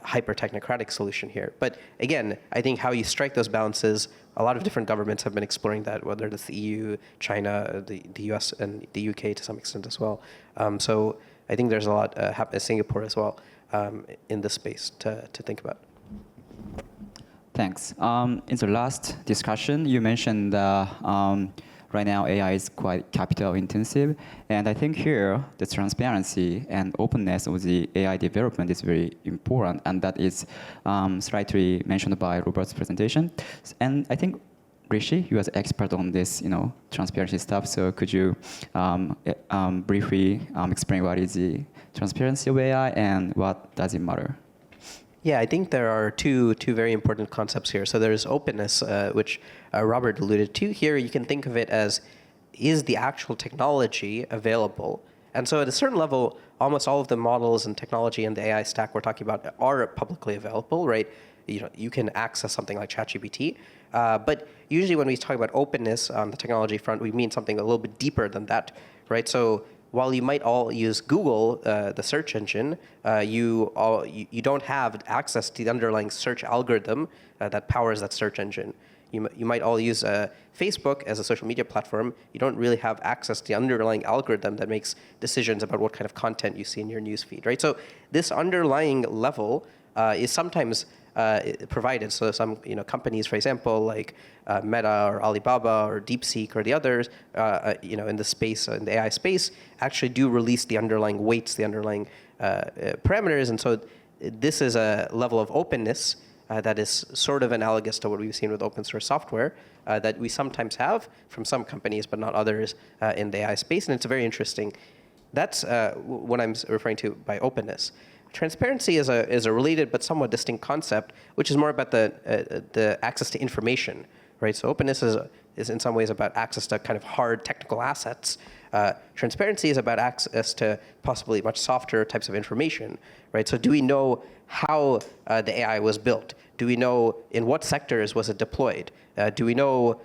hyper-technocratic solution here. But again, I think how you strike those balances, a lot of different governments have been exploring that, whether it's the EU, China, the US, and the UK to some extent as well. So I think there's a lot happening in Singapore as well in this space to think about. Thanks. In the last discussion, you mentioned right now AI is quite capital intensive, and I think here the transparency and openness of the AI development is very important, and that is slightly mentioned by Robert's presentation. And I think Rishi, you are the expert on this, transparency stuff. So could you briefly explain what is the transparency of AI and what does it matter? Yeah, I think there are two very important concepts here. So there's openness, which Robert alluded to. Here you can think of it as, is the actual technology available? And so at a certain level, almost all of the models and technology and the AI stack we're talking about are publicly available, right? You can access something like ChatGPT. But usually when we talk about openness on the technology front, we mean something a little bit deeper than that, right? So while you might all use Google, the search engine, you don't have access to the underlying search algorithm that powers that search engine. You might all use Facebook as a social media platform. You don't really have access to the underlying algorithm that makes decisions about what kind of content you see in your newsfeed, right? So this underlying level is sometimes provided. So some companies, for example, like Meta or Alibaba or DeepSeek or the others, in the space, in the AI space, actually do release the underlying weights, the underlying parameters. And so this is a level of openness that is sort of analogous to what we've seen with open source software that we sometimes have from some companies, but not others in the AI space. And it's very interesting. That's what I'm referring to by openness. Transparency is a related but somewhat distinct concept, which is more about the access to information, right? So openness is in some ways about access to kind of hard technical assets. Transparency is about access to possibly much softer types of information, right? So do we know how the AI was built? Do we know in what sectors was it deployed? Do we know,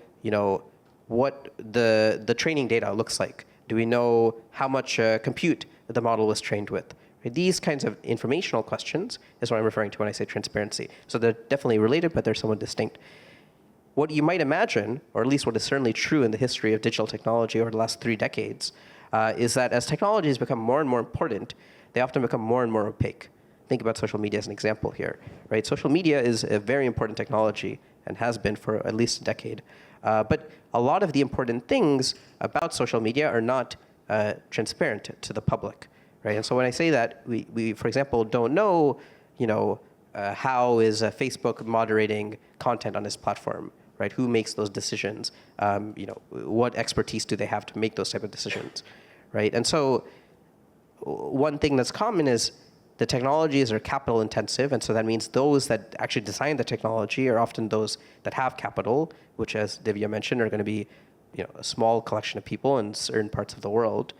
what the training data looks like? Do we know how much compute the model was trained with? These kinds of informational questions is what I'm referring to when I say transparency. So they're definitely related, but they're somewhat distinct. What you might imagine, or at least what is certainly true in the history of digital technology over the last 3 decades, is that as technologies become more and more important, they often become more and more opaque. Think about social media as an example here, right? Social media is a very important technology and has been for at least a decade. But a lot of the important things about social media are not transparent to the public. Right, and so when I say that, we for example, don't know, how is Facebook moderating content on this platform, right? Who makes those decisions? What expertise do they have to make those type of decisions, right? And so one thing that's common is the technologies are capital intensive, and so that means those that actually design the technology are often those that have capital, which, as Divya mentioned, are going to be, a small collection of people in certain parts of the world.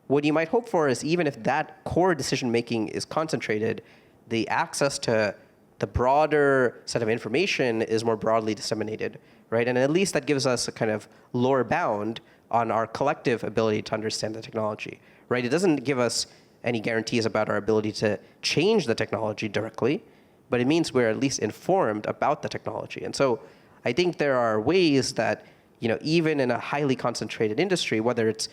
What you might hope for is even if that core decision-making is concentrated, the access to the broader set of information is more broadly disseminated, right? And at least that gives us a kind of lower bound on our collective ability to understand the technology, right? It doesn't give us any guarantees about our ability to change the technology directly, but it means we're at least informed about the technology. And so I think there are ways that, even in a highly concentrated industry, whether it's,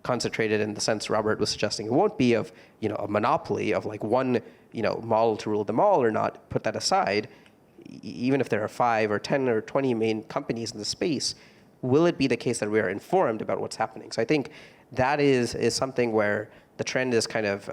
concentrated in the sense Robert was suggesting it won't be of, a monopoly of like one, model to rule them all or not, put that aside, even if there are 5 or 10 or 20 main companies in the space, will it be the case that we are informed about what's happening? So I think that is something where the trend is kind of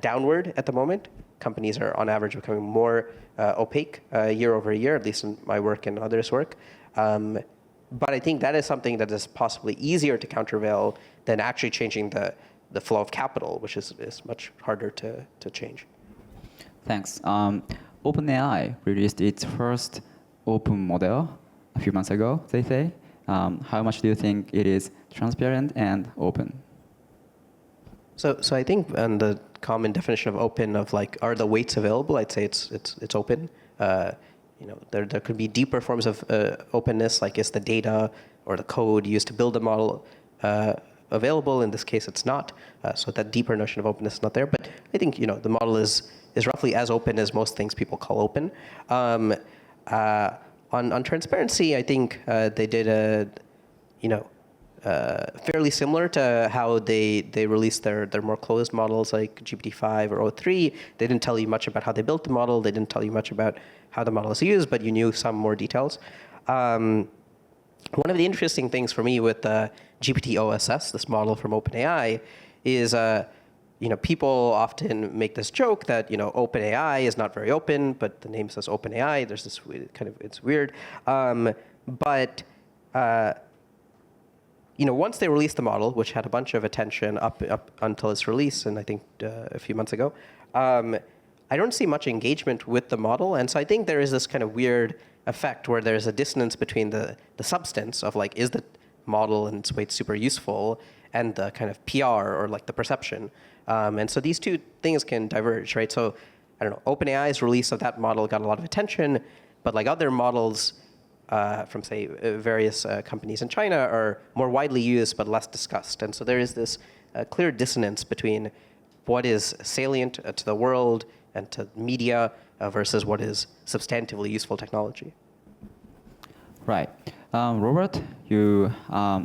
downward at the moment. Companies are on average becoming more opaque year over year, at least in my work and others' work. But I think that is something that is possibly easier to countervail than actually changing the flow of capital, which is much harder to change. Thanks. OpenAI released its first open model a few months ago, they say. How much do you think it is transparent and open? So I think on the common definition of open of like, are the weights available? I'd say it's open. There could be deeper forms of openness, like is the data or the code used to build a model available? In this case, it's not. So that deeper notion of openness is not there. But I think the model is roughly as open as most things people call open. On transparency, I think they did fairly similar to how they released their more closed models like GPT-5 or O3. They didn't tell you much about how they built the model. They didn't tell you much about how the model is used, but you knew some more details. One of the interesting things for me with GPT-OSS, this model from OpenAI, is people often make this joke that OpenAI is not very open, but the name says OpenAI. There's this it's weird, but once they released the model, which had a bunch of attention up until its release, and I think a few months ago, I don't see much engagement with the model, and so I think there is this kind of weird effect where there's a dissonance between the substance of like, is the model and its weight super useful, and the kind of PR or like the perception. And so these two things can diverge, right? So I don't know, OpenAI's release of that model got a lot of attention, but like other models from say various companies in China are more widely used but less discussed. And so there is this clear dissonance between what is salient to the world and to media versus what is substantively useful technology. Right. Robert, you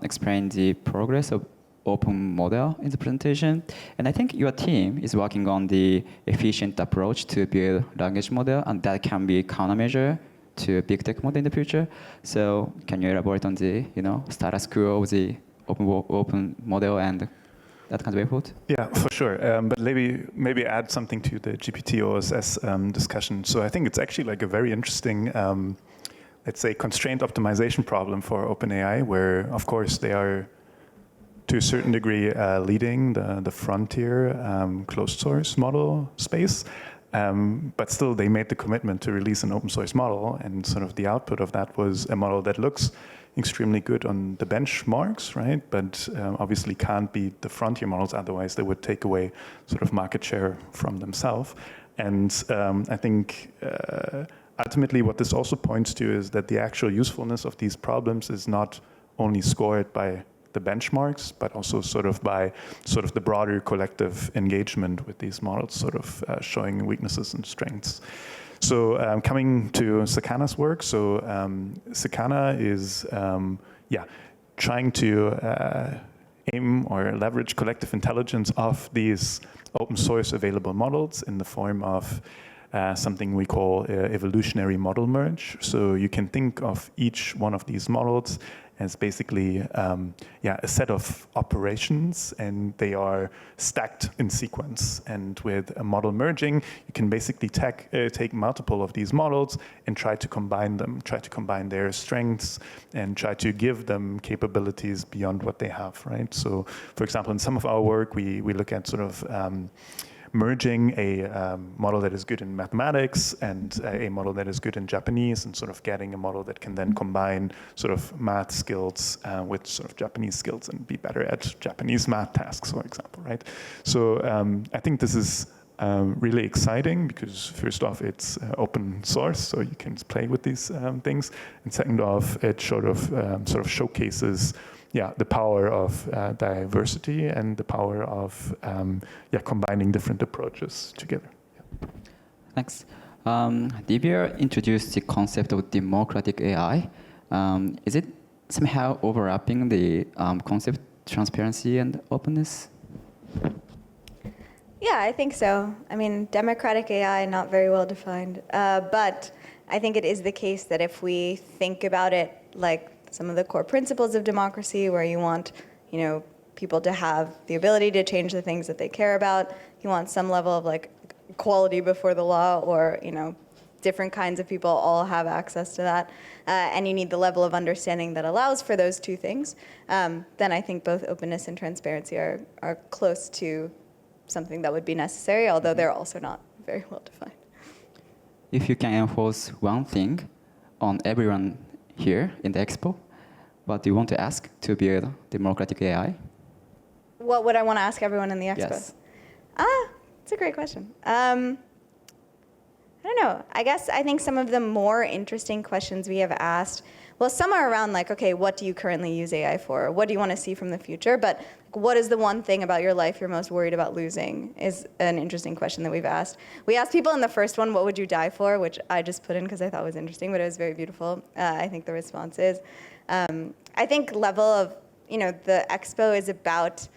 explained the progress of open model in the presentation, and I think your team is working on the efficient approach to build language model, and that can be countermeasure to big tech model in the future. So can you elaborate on the status quo of the open model and that kind of effort? Yeah, for sure. But maybe add something to the GPT-OSS discussion. So I think it's actually like a very interesting, let's say, constraint optimization problem for OpenAI, where of course they are to a certain degree leading the frontier closed source model space. But still, they made the commitment to release an open source model, and sort of the output of that was a model that looks extremely good on the benchmarks, right? But obviously can't beat the frontier models, otherwise they would take away sort of market share from themselves. And I think ultimately what this also points to is that the actual usefulness of these problems is not only scored by the benchmarks, but also sort of by sort of the broader collective engagement with these models, sort of showing weaknesses and strengths. So coming to Sakana's work, so Sakana is trying to aim or leverage collective intelligence of these open source available models in the form of something we call evolutionary model merge. So you can think of each one of these models as basically a set of operations, and they are stacked in sequence. And with a model merging, you can basically take multiple of these models and try to combine them, try to combine their strengths, and try to give them capabilities beyond what they have, right? So, for example, in some of our work, we look at sort of merging a model that is good in mathematics and a model that is good in Japanese, and sort of getting a model that can then combine sort of math skills with sort of Japanese skills and be better at Japanese math tasks, for example, right? So I think this is really exciting because first off, it's open source, so you can play with these things, and second off, it sort of showcases the power of diversity and the power of combining different approaches together. Thanks. Divya introduced the concept of democratic AI. Is it somehow overlapping the concept transparency and openness? Yeah, I think so. I mean, democratic AI, not very well defined. But I think it is the case that if we think about it like some of the core principles of democracy, where you want, people to have the ability to change the things that they care about, you want some level of like equality before the law, or, different kinds of people all have access to that, and you need the level of understanding that allows for those two things, then I think both openness and transparency are close to something that would be necessary, although they're also not very well defined. If you can enforce one thing on everyone here in the expo, what do you want to ask to build democratic AI? What would I want to ask everyone in the expo? Yes. That's a great question. I don't know. I think some of the more interesting questions we have asked, well, some are around like, okay, what do you currently use AI for? What do you want to see from the future? But what is the one thing about your life you're most worried about losing is an interesting question that we've asked. We asked people in the first one, what would you die for? Which I just put in because I thought was interesting, but it was very beautiful. I think the response is. I think level of, the expo is about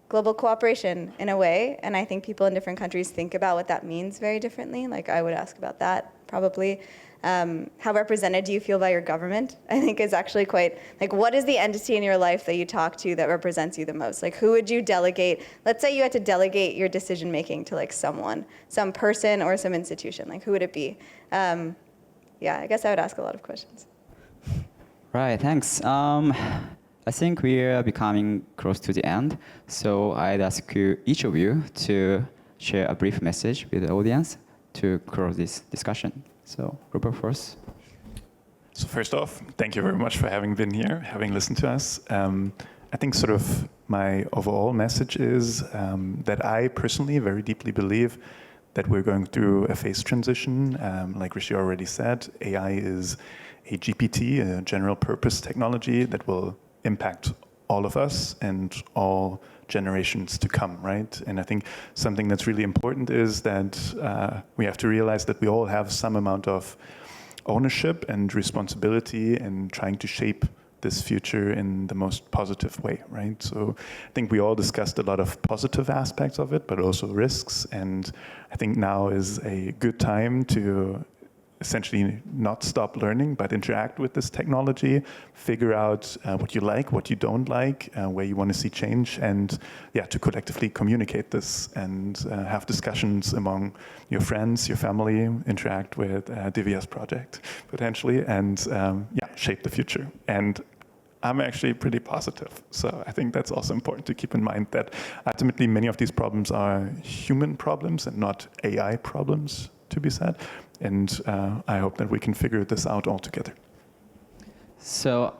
global cooperation in a way, and I think people in different countries think about what that means very differently. Like I would ask about that probably. How represented do you feel by your government? I think is actually quite, like what is the entity in your life that you talk to that represents you the most? Like who would you delegate? Let's say you had to delegate your decision making to like someone, some person or some institution, like who would it be? I guess I would ask a lot of questions. Right, thanks. I think we are becoming close to the end, so I'd ask each of you to share a brief message with the audience to close this discussion. So, Rupert first. So first off, thank you very much for having been here, having listened to us. I think sort of my overall message is that I personally very deeply believe that we're going through a phase transition. Like Rishi already said, AI is a GPT, a general purpose technology that will impact all of us and all generations to come, right? And I think something that's really important is that we have to realize that we all have some amount of ownership and responsibility in trying to shape this future in the most positive way, right? So I think we all discussed a lot of positive aspects of it, but also risks. And I think now is a good time to essentially not stop learning, but interact with this technology, figure out what you like, what you don't like, where you want to see change, and to collectively communicate this and have discussions among your friends, your family, interact with Divya's project potentially, and shape the future. And I'm actually pretty positive. So I think that's also important to keep in mind that ultimately many of these problems are human problems and not AI problems, to be said. And I hope that we can figure this out all together. So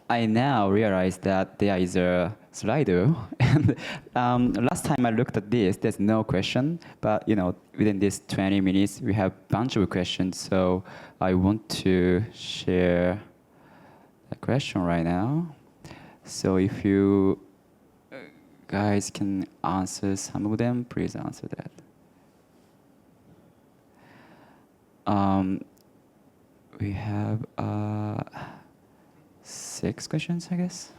I now realize that there is a Slido. And last time I looked at this, there's no question. But within this 20 minutes, we have a bunch of questions. So I want to share a question right now. So if you guys can answer some of them, please answer that. We have 6 questions, I guess.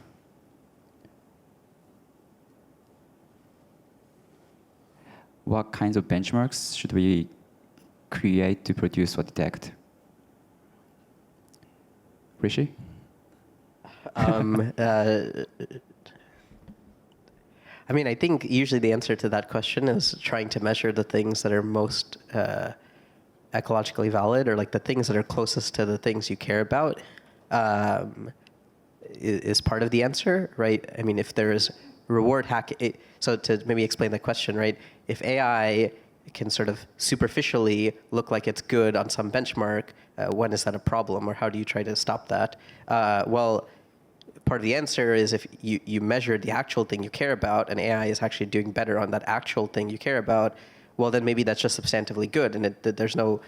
What kinds of benchmarks should we create to produce or detect? Rishi? I think usually the answer to that question is trying to measure the things that are most ecologically valid, or like the things that are closest to the things you care about, is part of the answer, right? If there is reward hacking, so to maybe explain the question, right? If AI can sort of superficially look like it's good on some benchmark, when is that a problem, or how do you try to stop that? Well, part of the answer is if you measure the actual thing you care about, and AI is actually doing better on that actual thing you care about, well, then maybe that's just substantively good, and there's no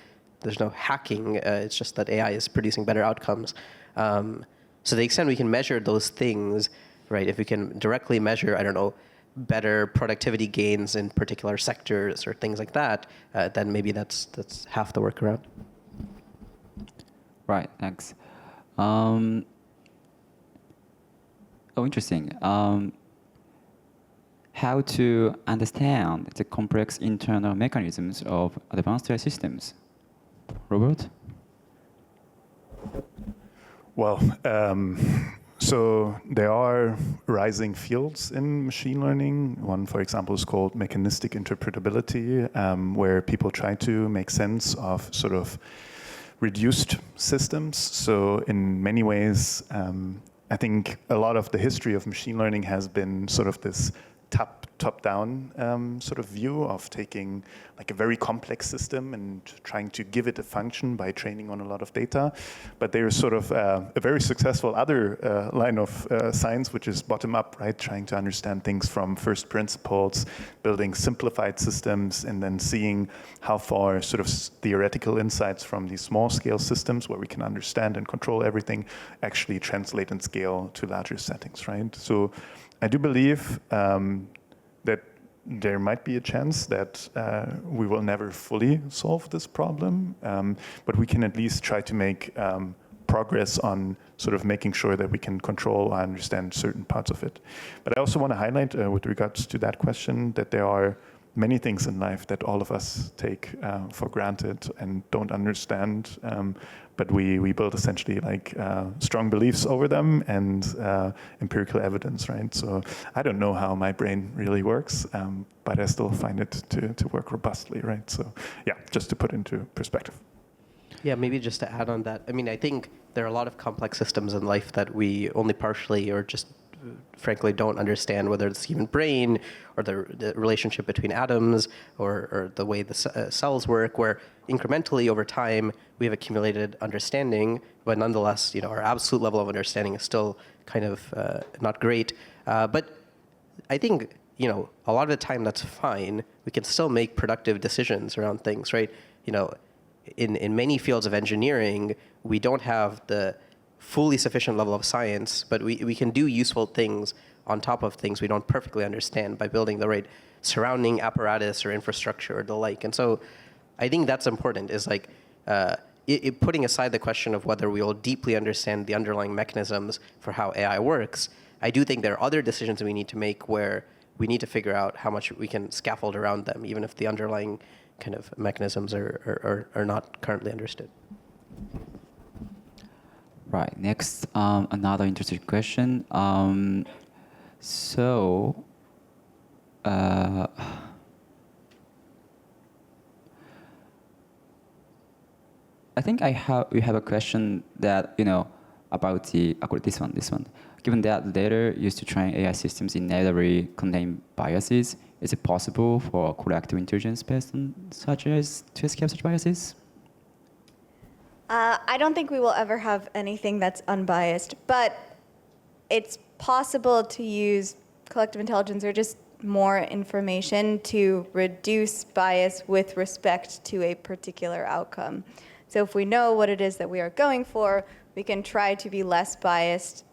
hacking. It's just that AI is producing better outcomes. So to the extent we can measure those things, right? If we can directly measure, I don't know, better productivity gains in particular sectors or things like that, then maybe that's half the workaround. Right, thanks. Interesting. How to understand the complex internal mechanisms of advanced AI systems? Robert? Well, so there are rising fields in machine learning. One, for example, is called mechanistic interpretability, where people try to make sense of sort of reduced systems. So in many ways, I think a lot of the history of machine learning has been sort of this top-down sort of view of taking like a very complex system and trying to give it a function by training on a lot of data. But there's sort of a very successful other line of science, which is bottom-up, right? Trying to understand things from first principles, building simplified systems, and then seeing how far sort of theoretical insights from these small-scale systems where we can understand and control everything actually translate and scale to larger settings, right? So I do believe that there might be a chance that we will never fully solve this problem, but we can at least try to make progress on sort of making sure that we can control or understand certain parts of it. But I also want to highlight with regards to that question that there are many things in life that all of us take for granted and don't understand, but we build essentially like strong beliefs over them and empirical evidence, right? So I don't know how my brain really works, but I still find it to work robustly, right? So yeah, just to put into perspective. Yeah, maybe just to add on that. I mean, I think there are a lot of complex systems in life that we only partially or just frankly don't understand, whether it's the human brain or the relationship between atoms or the way the cells work, where incrementally over time we have accumulated understanding, but nonetheless, you know, our absolute level of understanding is still kind of not great. But I think, you know, a lot of the time that's fine. We can still make productive decisions around things, right? You know, in many fields of engineering, we don't have the fully sufficient level of science, but we can do useful things on top of things we don't perfectly understand by building the right surrounding apparatus or infrastructure or the like. And so I think that's important, is like putting aside the question of whether we will deeply understand the underlying mechanisms for how AI works. I do think there are other decisions we need to make where we need to figure out how much we can scaffold around them, even if the underlying kind of mechanisms are not currently understood. Right. Next, another interesting question. I think we have a question that, you know, about this one. Given that data used to train AI systems inevitably contain biases, is it possible for collective intelligence based on to escape such biases? I don't think we will ever have anything that's unbiased, but it's possible to use collective intelligence or just more information to reduce bias with respect to a particular outcome. So if we know what it is that we are going for, we can try to be less biased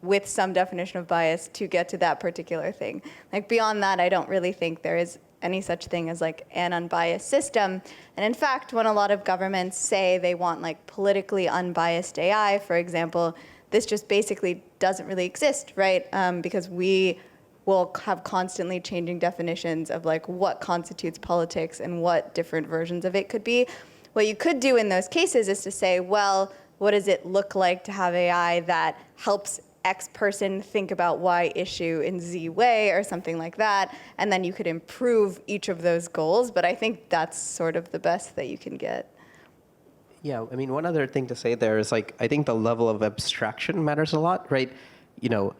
with some definition of bias to get to that particular thing. Like beyond that, I don't really think there is any such thing as like an unbiased system. And in fact, when a lot of governments say they want like politically unbiased AI, for example, this just basically doesn't really exist, right? Because we will have constantly changing definitions of like what constitutes politics and what different versions of it could be. What you could do in those cases is to say, well, what does it look like to have AI that helps X person think about Y issue in Z way or something like that, and then you could improve each of those goals. But I think that's sort of the best that you can get. Yeah, I mean, one other thing to say there is like, I think the level of abstraction matters a lot, right? You know,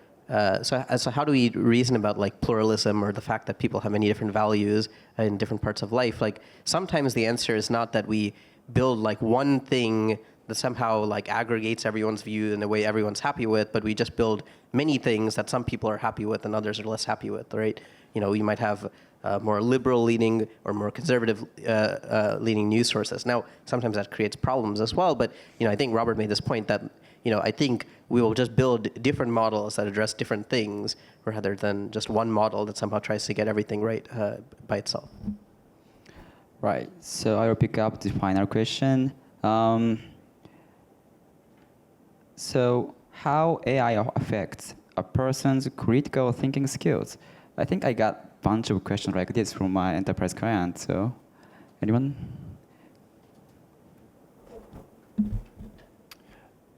so how do we reason about like pluralism or the fact that people have many different values in different parts of life? Like sometimes the answer is not that we build like one thing that somehow like aggregates everyone's view in a way everyone's happy with, but we just build many things that some people are happy with and others are less happy with, right? You know, you might have more liberal leaning or more conservative leaning news sources. Now, sometimes that creates problems as well, but you know, I think Robert made this point that, you know, I think we will just build different models that address different things rather than just one model that somehow tries to get everything right by itself. Right. So I will pick up the final question. So how AI affects a person's critical thinking skills? I think I got a bunch of questions like this from my enterprise client. So anyone?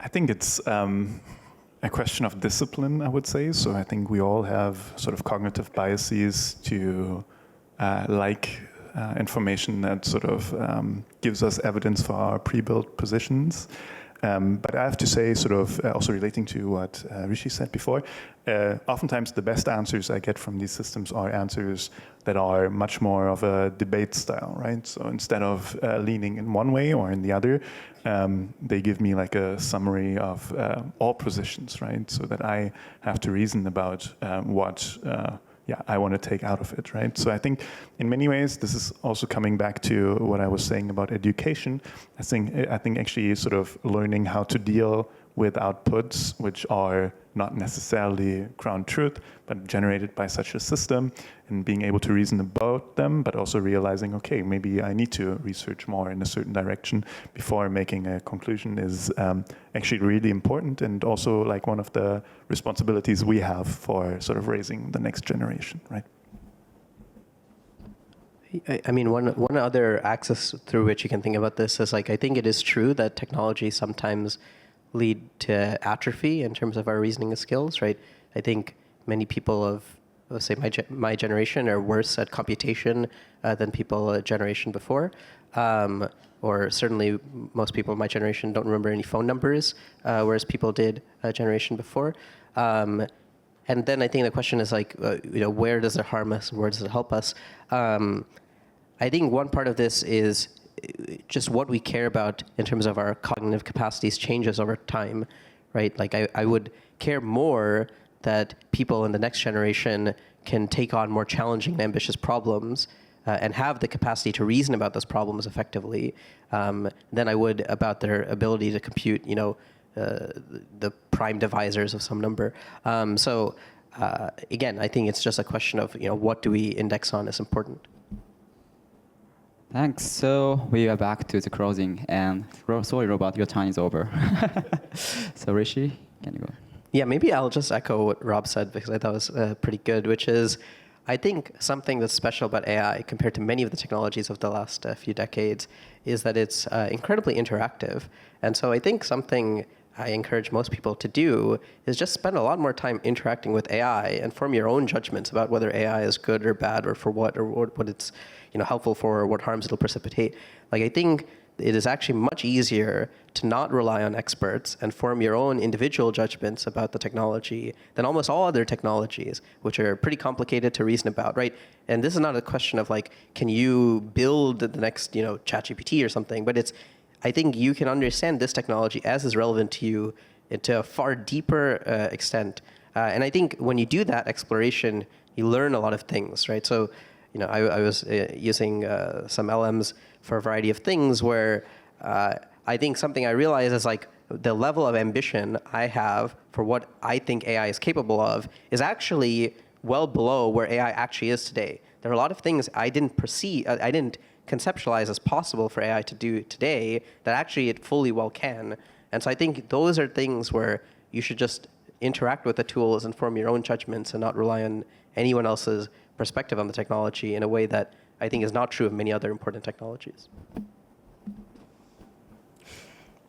I think it's a question of discipline, I would say. So I think we all have sort of cognitive biases to like information that sort of gives us evidence for our pre-built positions. But I have to say, sort of also relating to what Rishi said before, oftentimes the best answers I get from these systems are answers that are much more of a debate style, right? So instead of leaning in one way or in the other, they give me like a summary of all positions, right? So that I have to reason about what I want to take out of it, right? So I think in many ways, this is also coming back to what I was saying about education. I think actually sort of learning how to deal with outputs which are not necessarily ground truth, but generated by such a system, and being able to reason about them, but also realizing, okay, maybe I need to research more in a certain direction before making a conclusion is actually really important, and also like one of the responsibilities we have for sort of raising the next generation, right? I mean, one other axis through which you can think about this is like, I think it is true that technology sometimes lead to atrophy in terms of our reasoning skills, right? I think many people of, let's say, my generation are worse at computation than people a generation before. Or certainly most people in my generation don't remember any phone numbers, whereas people did a generation before. And then I think the question is like, where does it harm us and where does it help us? I think one part of this is just what we care about in terms of our cognitive capacities changes over time, right? Like I would care more that people in the next generation can take on more challenging and ambitious problems and have the capacity to reason about those problems effectively than I would about their ability to compute, the prime divisors of some number. So again, I think it's just a question of, what do we index on as important? Thanks. So we are back to the closing, and sorry, Robert, your time is over. So Rishi, can you go? Yeah, maybe I'll just echo what Rob said because I thought it was pretty good, which is I think something that's special about AI compared to many of the technologies of the last few decades is that it's incredibly interactive. And so I think something I encourage most people to do is just spend a lot more time interacting with AI and form your own judgments about whether AI is good or bad or for what, or what it's helpful for, or what harms it'll precipitate. Like, I think it is actually much easier to not rely on experts and form your own individual judgments about the technology than almost all other technologies, which are pretty complicated to reason about, right? And this is not a question of like, can you build the next, ChatGPT or something, but it's, I think you can understand this technology as is relevant to you to a far deeper extent. And I think when you do that exploration, you learn a lot of things, right? So, I was using some LMs for a variety of things where I think something I realized is like the level of ambition I have for what I think AI is capable of is actually well below where AI actually is today. There are a lot of things I didn't conceptualize as possible for AI to do today that actually it fully well can. And so I think those are things where you should just interact with the tools and form your own judgments and not rely on anyone else's perspective on the technology in a way that I think is not true of many other important technologies.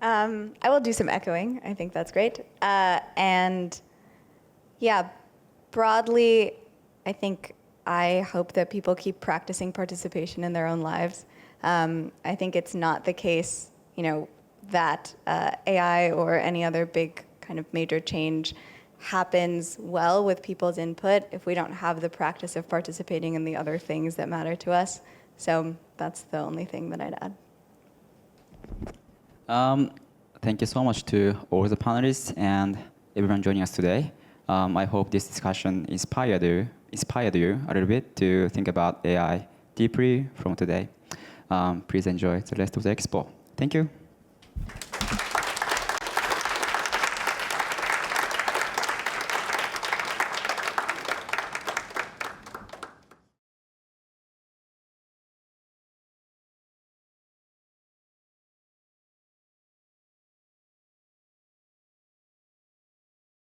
I will do some echoing. I think that's great. And yeah, broadly, I think I hope that people keep practicing participation in their own lives. I think it's not the case, that AI or any other big kind of major change happens well with people's input if we don't have the practice of participating in the other things that matter to us. So that's the only thing that I'd add. Thank you so much to all the panelists and everyone joining us today. I hope this discussion inspired you a little bit to think about AI deeply from today. Please enjoy the rest of the expo. Thank you.